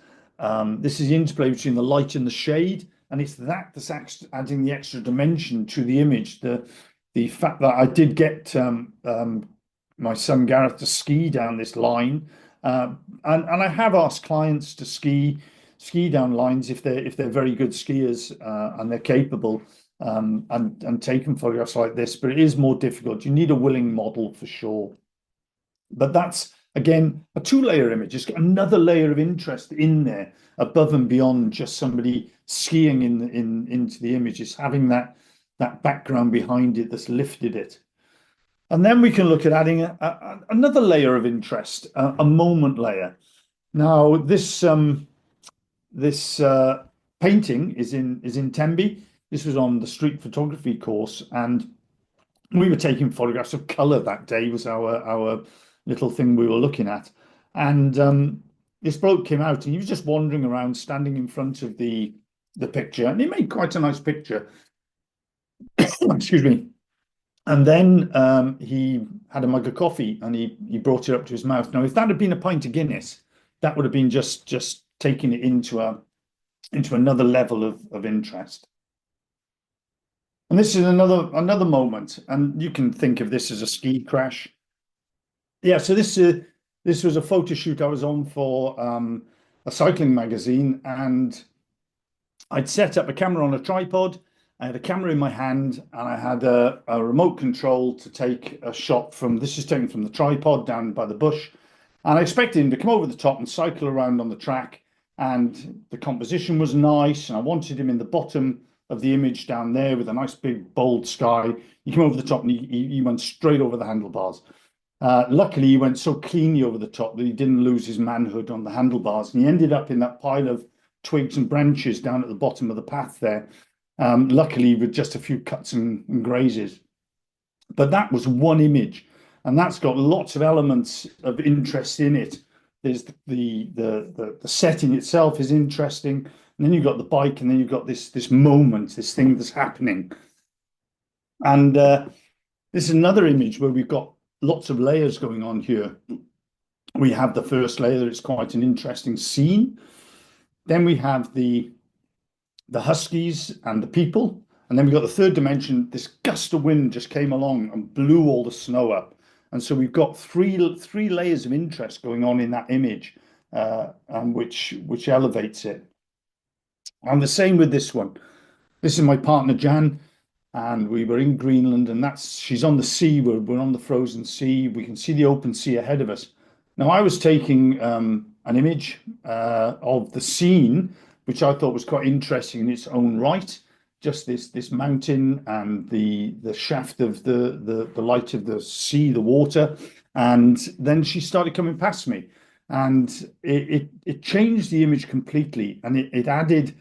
This is the interplay between the light and the shade, and it's that's adding the extra dimension to the image. The fact that I did get my son Gareth to ski down this line, and I have asked clients to ski down lines if they're very good skiers and they're capable, and taken photographs like this. But it is more difficult. You need a willing model for sure. But that's again a two-layer image. It's got another layer of interest in there above and beyond just somebody skiing into the image. It's having that background behind it that's lifted it. And then we can look at adding another layer of interest, a moment layer. Now, this painting is in Tenby. This was on the street photography course, and we were taking photographs of colour that day. Was our little thing we were looking at. And this bloke came out, and he was just wandering around, standing in front of the picture, and he made quite a nice picture. Excuse me. And then he had a mug of coffee, and he brought it up to his mouth. Now, if that had been a pint of Guinness, that would have been just taking it into another level of interest. And this is another moment, and you can think of this as a ski crash. Yeah, so this was a photo shoot I was on for a cycling magazine, and I'd set up a camera on a tripod. I had a camera in my hand, and I had a remote control to take a shot from. This is taken from the tripod down by the bush, and I expected him to come over the top and cycle around on the track, and the composition was nice, and I wanted him in the bottom of the image down there with a nice big bold sky. He came over the top, and he went straight over the handlebars. Luckily, he went so cleanly over the top that he didn't lose his manhood on the handlebars, and he ended up in that pile of twigs and branches down at the bottom of the path there. Luckily, with just a few cuts and grazes. But that was one image, and that's got lots of elements of interest in it. There's the setting itself is interesting, and then you've got the bike, and then you've got this moment, this thing that's happening. And this is another image where we've got lots of layers going on here. We have the first layer, it's quite an interesting scene. Then we have the huskies and the people. And then we've got the third dimension. This gust of wind just came along and blew all the snow up. And so we've got three layers of interest going on in that image, and which elevates it. And the same with this one. This is my partner Jan, and we were in Greenland, and she's on the sea. We're on the frozen sea. We can see the open sea ahead of us. Now I was taking an image of the scene, which I thought was quite interesting in its own right. Just this mountain and the shaft of the light of the sea, the water, and then she started coming past me, and it changed the image completely, and it added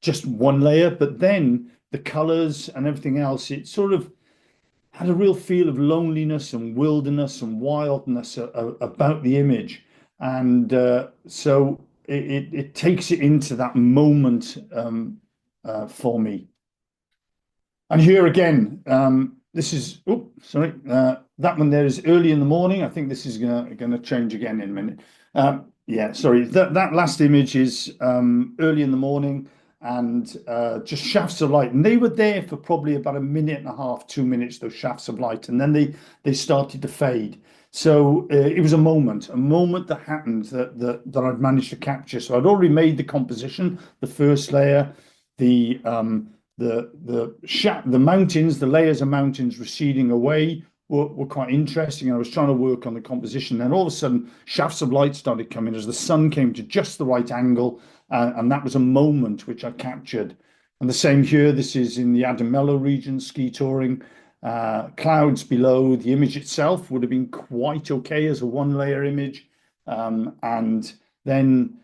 just one layer, but then the colors and everything else, it sort of had a real feel of loneliness and wilderness and wildness about the image, and so it takes it into that moment for me. And here again, this is, oh, sorry, that one there is early in the morning. I think this is gonna change again in a minute. Yeah, sorry, that last image is early in the morning, and just shafts of light. And they were there for probably about a minute and a half, 2 minutes, those shafts of light, and then they started to fade. So it was a moment that happened that I'd managed to capture. So I'd already made the composition, the first layer, the mountains, the layers of mountains receding away were quite interesting. I was trying to work on the composition. Then all of a sudden, shafts of light started coming as the sun came to just the right angle, and that was a moment which I captured. And the same here. This is in the Adamello region, ski touring. Clouds below. The image itself would have been quite okay as a one-layer image, and then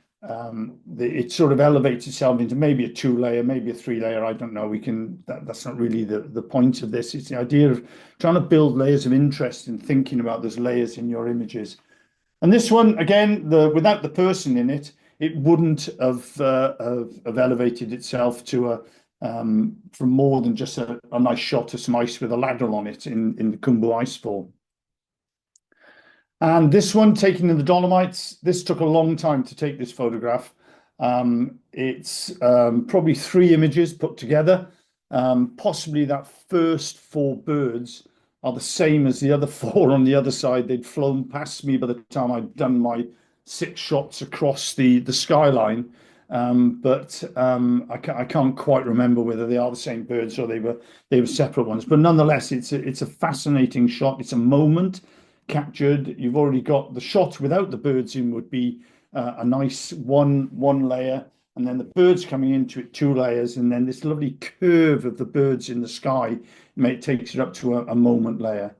it sort of elevates itself into maybe a 2-layer, maybe a 3-layer. I don't know. That's not really the point of this. It's the idea of trying to build layers of interest and thinking about those layers in your images. And this one again, without the person in it, it wouldn't have elevated itself to from more than just a nice shot of some ice with a ladder on it in the Khumbu Icefall. And this one, taken in the Dolomites, this took a long time to take this photograph. It's probably 3 images put together. Possibly that first 4 birds are the same as the other 4 on the other side. They'd flown past me by the time I'd done my 6 shots across the skyline. But I can't quite remember whether they are the same birds or they were separate ones. But nonetheless, it's a fascinating shot. It's a moment captured. You've already got the shot without the birds in would be a nice one layer, and then the birds coming into it 2 layers, and then this lovely curve of the birds in the sky takes it up to a moment layer.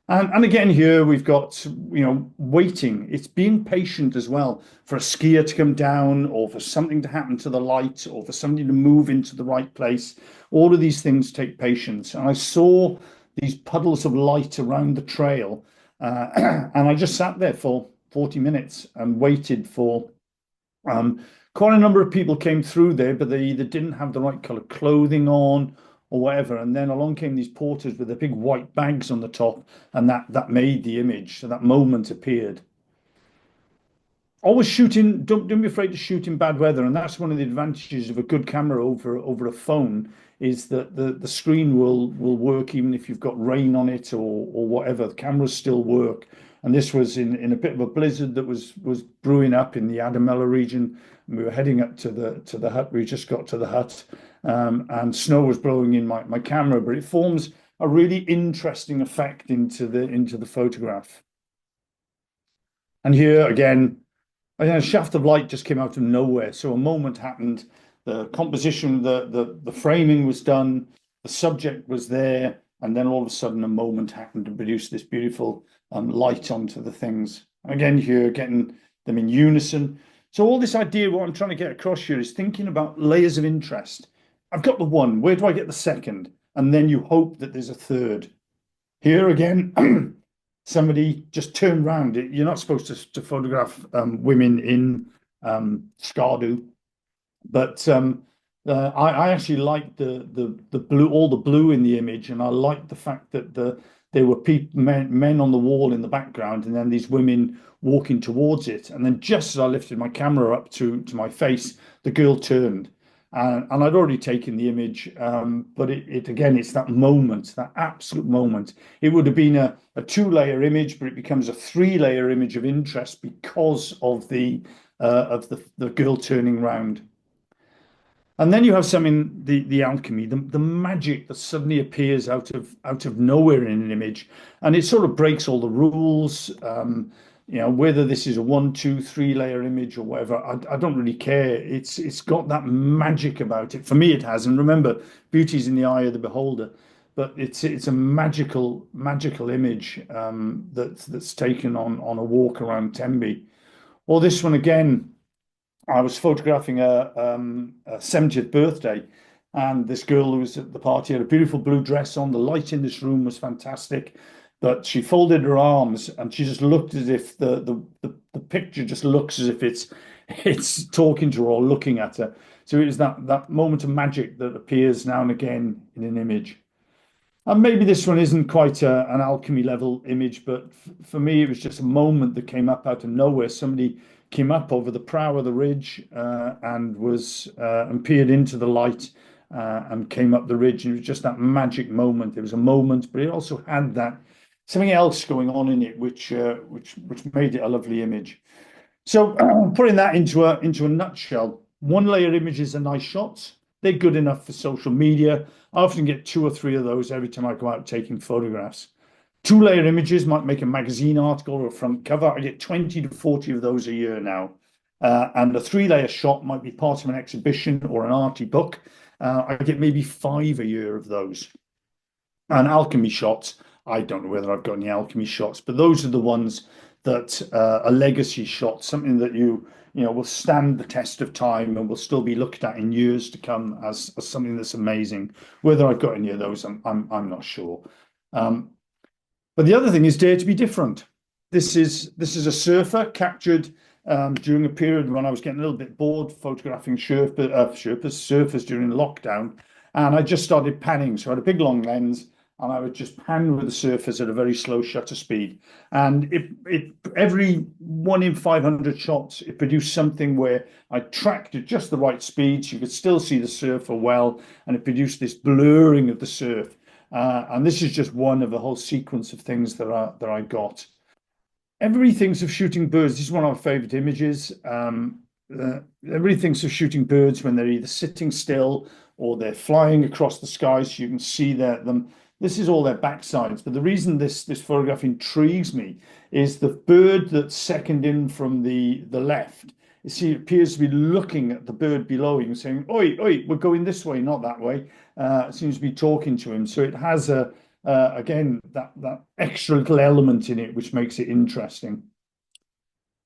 And again here we've got, waiting. It's being patient as well for a skier to come down, or for something to happen to the light, or for something to move into the right place. All of these things take patience. And I saw these puddles of light around the trail, and I just sat there for 40 minutes and waited for quite a number of people came through there, but they either didn't have the right color clothing on or whatever. And then along came these porters with their big white bags on the top, and that made the image. So that moment appeared. Always shooting, don't be afraid to shoot in bad weather. And that's one of the advantages of a good camera over a phone, is that the screen will work even if you've got rain on it or whatever. The cameras still work. And this was in a bit of a blizzard that was brewing up in the Adamello region. And we were heading up to the hut. We just got to the hut, and snow was blowing in my camera, but it forms a really interesting effect into the photograph. And here again, a shaft of light just came out of nowhere. So a moment happened. The composition, the framing was done. The subject was there, and then all of a sudden, a moment happened to produce this beautiful light onto the things. Again, here getting them in unison. So all this idea, what I'm trying to get across here is thinking about layers of interest. I've got the one, where do I get the second? And then you hope that there's a third. Here again, somebody just turned round. You're not supposed to photograph women in Skardu, but I actually liked the blue, all the blue in the image, and I liked the fact that there were men on the wall in the background, and then these women walking towards it. And then just as I lifted my camera up to my face, the girl turned. And I'd already taken the image, but it again, it's that moment, that absolute moment. It would have been a two-layer image, but it becomes a three-layer image of interest because of the girl turning round. And then you have something, the alchemy, the magic that suddenly appears out of nowhere in an image, and it sort of breaks all the rules. Whether this is a 1, 2, 3 layer image or whatever, I don't really care. It's got that magic about it. For me, it has. And remember, beauty's in the eye of the beholder. But it's a magical image that's taken on a walk around Tembe. Or this one again. I was photographing a 70th birthday, and this girl who was at the party had a beautiful blue dress on. The light in this room was fantastic, but she folded her arms and she just looked as if the picture just looks as if it's talking to her or looking at her. So it was that moment of magic that appears now and again in an image. And maybe this one isn't quite an alchemy level image, but for me, it was just a moment that came up out of nowhere. Somebody came up over the brow of the ridge and peered into the light and came up the ridge. And it was just that magic moment. It was a moment, but it also had that something else going on in it, which made it a lovely image. So putting that into a nutshell, 1 layer images are nice shots. They're good enough for social media. I often get 2 or 3 of those every time I go out taking photographs. 2 layer images might make a magazine article or a front cover. I get 20 to 40 of those a year now. And a 3 layer shot might be part of an exhibition or an arty book. I get maybe 5 a year of those. And alchemy shots, I don't know whether I've got any alchemy shots, but those are the ones that are legacy shots, something that will stand the test of time and will still be looked at in years to come as something that's amazing. Whether I've got any of those, I'm not sure. But the other thing is dare to be different. This is a surfer captured during a period when I was getting a little bit bored photographing surfers during lockdown, and I just started panning. So I had a big long lens, and I would just pan with the surfers at a very slow shutter speed. And every 1 in 500 shots, it produced something where I tracked at just the right speed, so you could still see the surfer well, and it produced this blurring of the surf. And this is just one of a whole sequence of things that I got. Everybody thinks of shooting birds. This is one of my favorite images. Everybody thinks of shooting birds when they're either sitting still or they're flying across the sky, so you can see them. This is all their backsides. But the reason this photograph intrigues me is the bird that's second in from the left. You see, it appears to be looking at the bird below him, saying, "Oi, oi, we're going this way, not that way." It seems to be talking to him. So it has again that extra little element in it, which makes it interesting.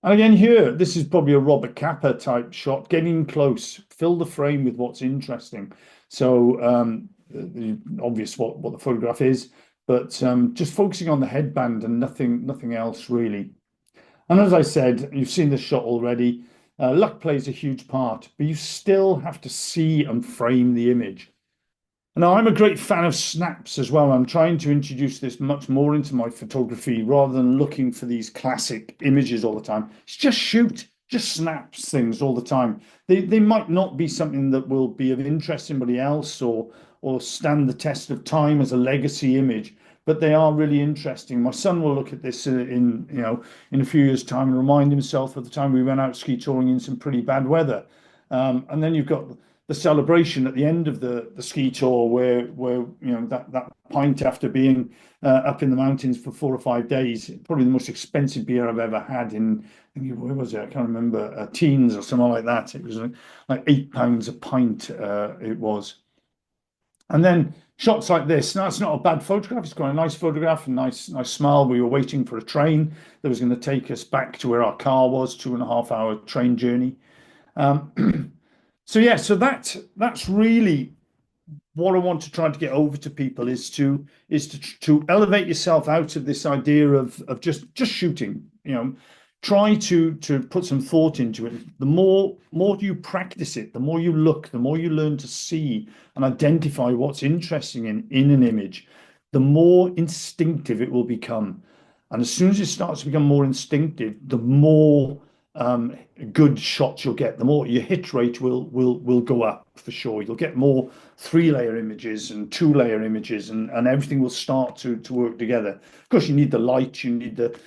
And again here, this is probably a Robert Capa type shot, getting close, fill the frame with what's interesting. So obvious what the photograph is, but just focusing on the headband and nothing else really. And as I said, you've seen this shot already. Luck plays a huge part, but you still have to see and frame the image. Now, I'm a great fan of snaps as well. I'm trying to introduce this much more into my photography rather than looking for these classic images all the time. It's just shoot, just snaps things all the time. They might not be something that will be of interest to anybody else or stand the test of time as a legacy image, but they are really interesting. My son will look at this in a few years' time and remind himself of the time we went out ski touring in some pretty bad weather. And then you've got the celebration at the end of the ski tour where that pint after being up in the mountains for 4 or 5 days, probably the most expensive beer I've ever had where was it? I can't remember, teens or something like that. It was like £8 a pint, it was. And then shots like this. Now, it's not a bad photograph. It's got a nice photograph, a nice smile. We were waiting for a train that was going to take us back to where our car was, 2.5 hour train journey. So yeah, so that's really what I want to try to get over to people is to elevate yourself out of this idea of just shooting. Try to put some thought into it. The more you practice it, the more you look, the more you learn to see and identify what's interesting in an image, the more instinctive it will become. And as soon as it starts to become more instinctive, the more good shots you'll get, the more your hit rate will go up for sure. You'll get more 3-layer images and 2-layer images, and everything will start to work together. Of course, you need the light, you need the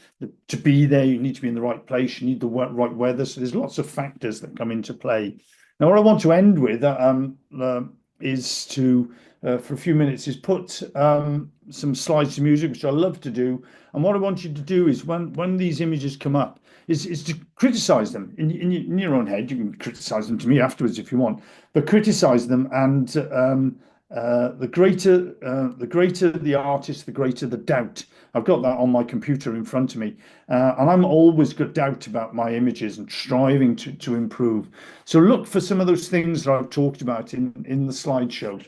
to be there, you need to be in the right place, you need the right weather. So there's lots of factors that come into play. Now, what I want to end with is to for a few minutes is put some slides to music, which I love to do. And what I want you to do is when these images come up, is to criticize them in your own head. You can criticize them to me afterwards if you want, but criticize them. And the greater the artist, the greater the doubt. I've got that on my computer in front of me, and I'm always got doubt about my images and striving to improve. So look for some of those things that I've talked about in the slideshow.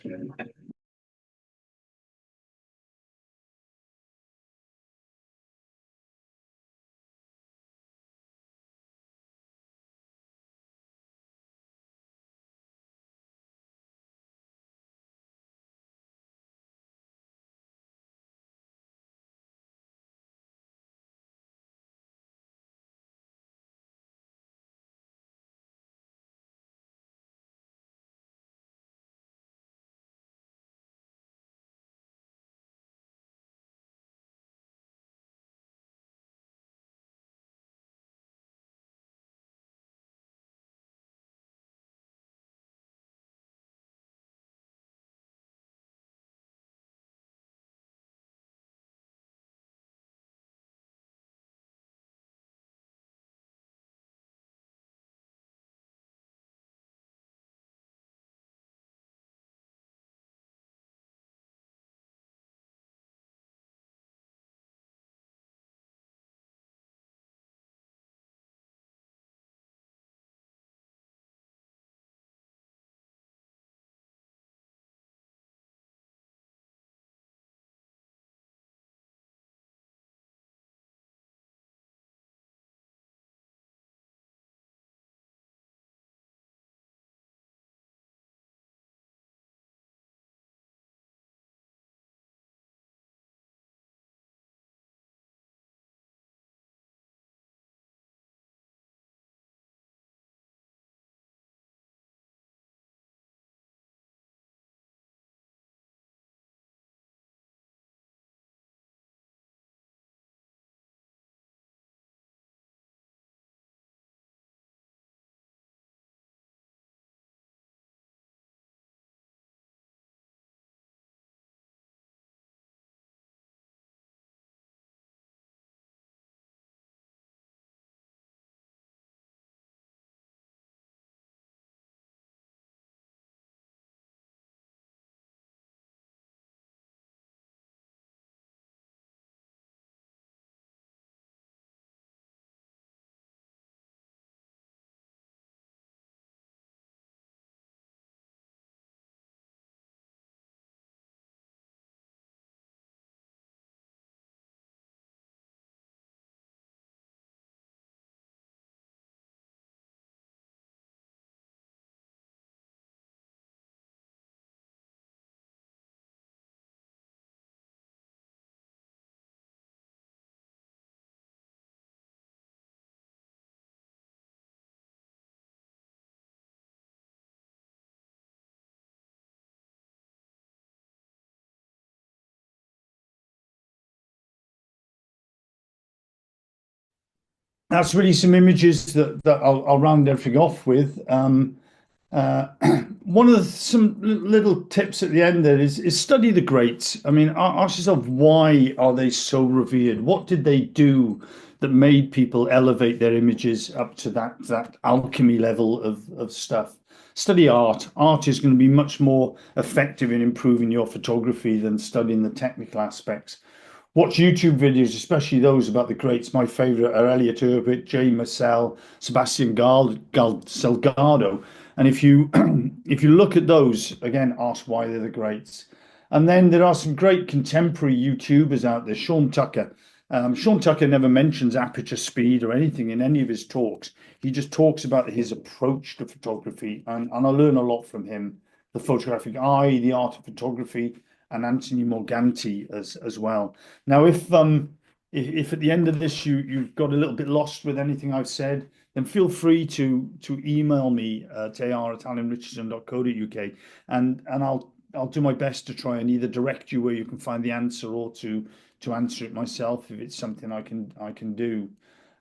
That's really some images that I'll round everything off with. Uh, one of some little tips at the end there is study the greats. I mean, ask yourself, why are they so revered? What did they do that made people elevate their images up to that alchemy level of stuff? study art. Art is going to be much more effective in improving your photography than studying the technical aspects. Watch YouTube videos, especially those about the greats. My favorite are Elliot Erwitt, Jay Marcel, Sebastian Salgado. And if you if you look at those, again, ask why they're the greats. And then there are some great contemporary YouTubers out there. Sean Tucker. Sean Tucker never mentions aperture speed or anything in any of his talks. He just talks about his approach to photography, and I learn a lot from him. The photographic eye, the art of photography, and Anthony Morganti as well. Now, if at the end of this you've got a little bit lost with anything I've said, then feel free to email me at ar@alanrichardson.co.uk, and I'll do my best to try and either direct you where you can find the answer, or to answer it myself if it's something I can do.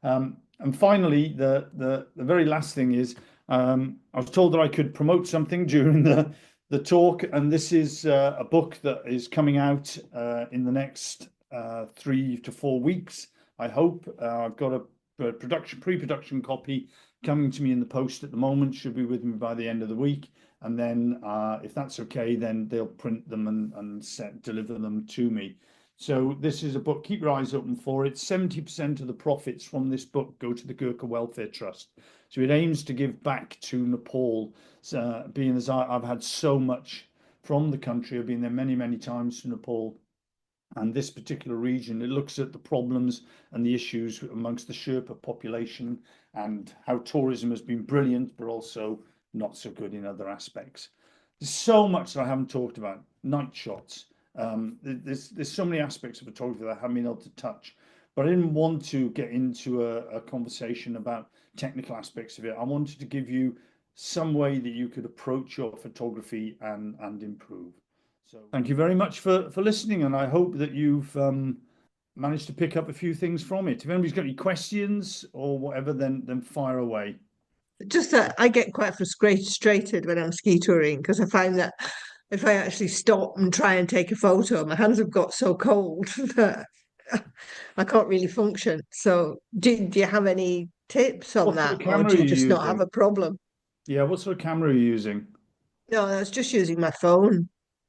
And finally, the very last thing is, I was told that I could promote something during the talk, and this is a book that is coming out in the next 3 to 4 weeks, I hope. I've got a pre-production copy coming to me in the post at the moment. Should be with me by the end of the week, and then if that's okay, then they'll print them and deliver them to me. So this is a book, keep your eyes open for it. 70% of the profits from this book go to the Gurkha Welfare Trust. So it aims to give back to Nepal, being as I've had so much from the country. I've been there many, many times to Nepal. And this particular region, it looks at the problems and the issues amongst the Sherpa population, and how tourism has been brilliant, but also not so good in other aspects. There's so much that I haven't talked about. Night shots. There's so many aspects of photography that I haven't been able to touch, but I didn't want to get into a conversation about technical aspects of it. I wanted to give you some way that you could approach your photography and improve. So thank you very much for listening, and I hope that you've managed to pick up a few things from it. If anybody's got any questions or whatever, then fire away. Just that I get quite frustrated when I'm ski touring, because I find that if I actually stop and try and take a photo, my hands have got so cold that I can't really function. So do you have any tips on What sort that, of or camera do are you you just not have using? a problem? Yeah, what sort of camera are you using? No, I was just using my phone.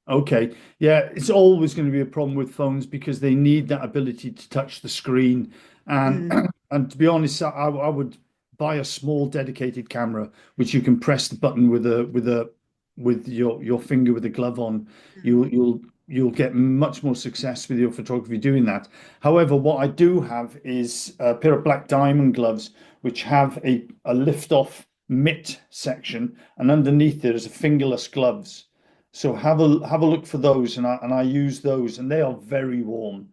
Okay. Yeah, it's always going to be a problem with phones because they need that ability to touch the screen. And Mm. and to be honest, I would buy a small dedicated camera which you can press the button with your finger with the glove on. You'll get much more success with your photography doing that. However, what I do have is a pair of black diamond gloves which have a lift off mitt section, and underneath there is a fingerless gloves. So have a look for those, and I use those, and they are very warm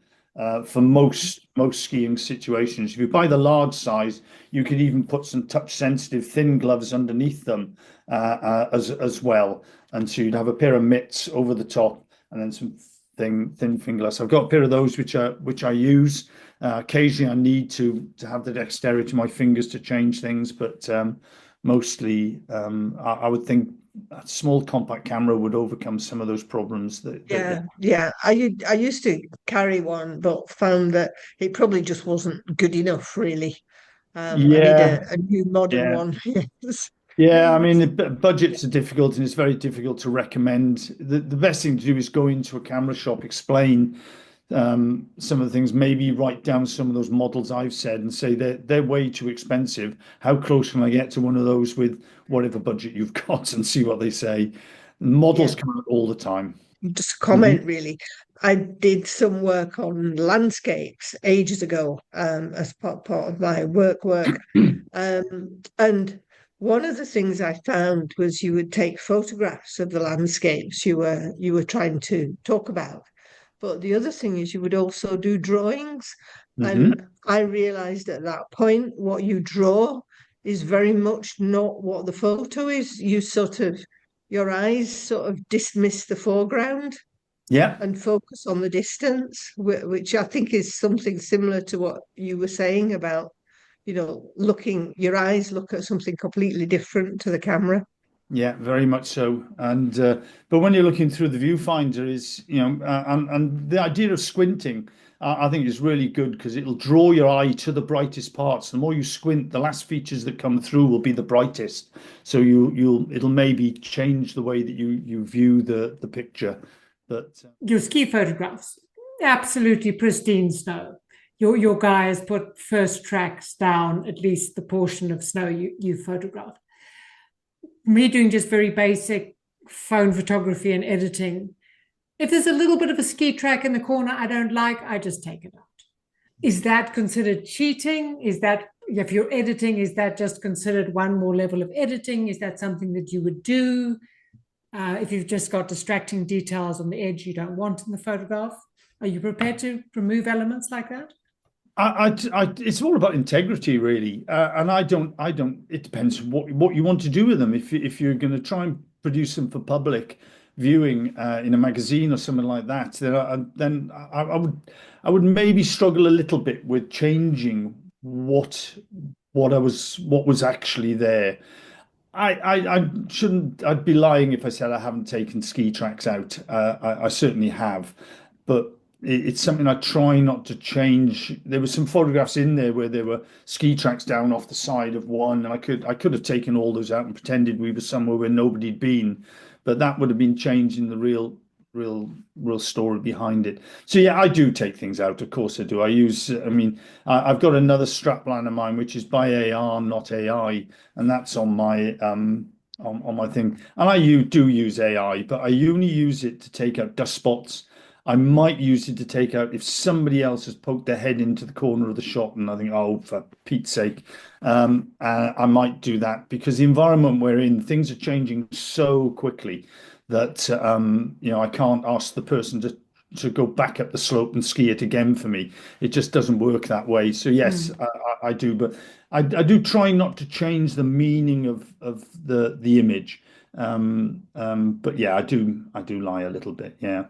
for most skiing situations. If you buy the large size, you could even put some touch sensitive thin gloves underneath them as well, and so you'd have a pair of mitts over the top, and then some thin fingerless. I've got a pair of those which I use. Occasionally, I need to have the dexterity of my fingers to change things, but mostly I would think a small compact camera would overcome some of those problems that. Yeah. I used to carry one, but found that it probably just wasn't good enough, really. I need Yeah, a new modern yeah, one. Yes. yeah. I mean, the budgets are difficult, and it's very difficult to recommend. The best thing to do is go into a camera shop, explain some of the things, maybe write down some of those models I've said and say they're way too expensive. How close can I get to one of those with whatever budget you've got, and see what they say. Models Yeah. come out all the time. Just Mhm. comment, really. I did some work on landscapes ages ago, as part of my work. And one of the things I found was you would take photographs of the landscapes you were trying to talk about. But the other thing is you would also do drawings. And Hmm. I realized at that point what you draw is very much not what the photo is. Your eyes sort of dismiss the foreground Yeah. and focus on the distance, which I think is something similar to what you were saying about, your eyes look at something completely different to the camera. Yeah, very much so. And but when you're looking through the viewfinder, is and the idea of squinting. I think it's really good because it'll draw your eye to the brightest parts. The more you squint, the last features that come through will be the brightest. So it'll maybe change the way that you view the picture. But Your ski photographs, absolutely pristine snow. Your guy has put first tracks down at least the portion of snow you photographed. Me doing just very basic phone photography and editing. If there's a little bit of a ski track in the corner I don't like, I just take it out. Is that considered cheating? Is that, if you're editing, is that just considered one more level of editing? Is that something that you would do if you've just got distracting details on the edge you don't want in the photograph? Are you prepared to remove elements like that? It's all about integrity, really, and I don't. It depends what you want to do with them. If you're going to try and produce them for public viewing in a magazine or something like that, then I would maybe struggle a little bit with changing what was actually there. I shouldn't. I'd be lying if I said I haven't taken ski tracks out. I certainly have, but it's something I try not to change. There were some photographs in there where there were ski tracks down off the side of one, and I could have taken all those out and pretended we were somewhere where nobody'd been, but that would have been changing the real story behind it. So yeah, I do take things out. Of course I do. I've got another strapline of mine which is by AR, not AI, and that's on my on my thing. And do use AI, but I only use it to take out dust spots. I might use it to take out if somebody else has poked their head into the corner of the shot and I think, oh, for Pete's sake, I might do that because the environment we're in, things are changing so quickly that I can't ask the person to go back up the slope and ski it again for me. It just doesn't work that way. So yes, I do, but I do try not to change the meaning of the image. But yeah, I do lie a little bit. Yeah.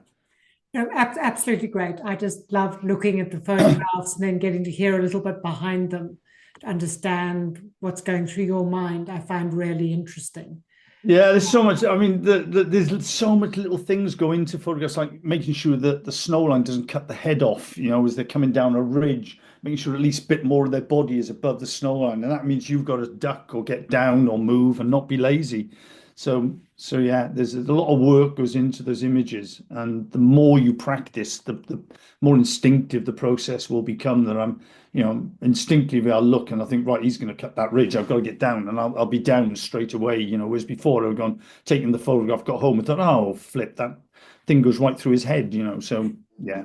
No, absolutely great. I just love looking at the photographs and then getting to hear a little bit behind them to understand what's going through your mind. I find really interesting. Yeah, there's so much. I mean, there's so much little things go into photographs, like making sure that the snow line doesn't cut the head off, as they're coming down a ridge, making sure at least a bit more of their body is above the snow line. And that means you've got to duck or get down or move and not be lazy. So yeah, there's a lot of work goes into those images, and the more you practice, the more instinctive the process will become. That instinctively I'll look and I think, right, he's going to cut that ridge. I've got to get down, and I'll be down straight away. Whereas before I've gone taking the photograph, got home and thought, oh, flip, that thing goes right through his head. So yeah.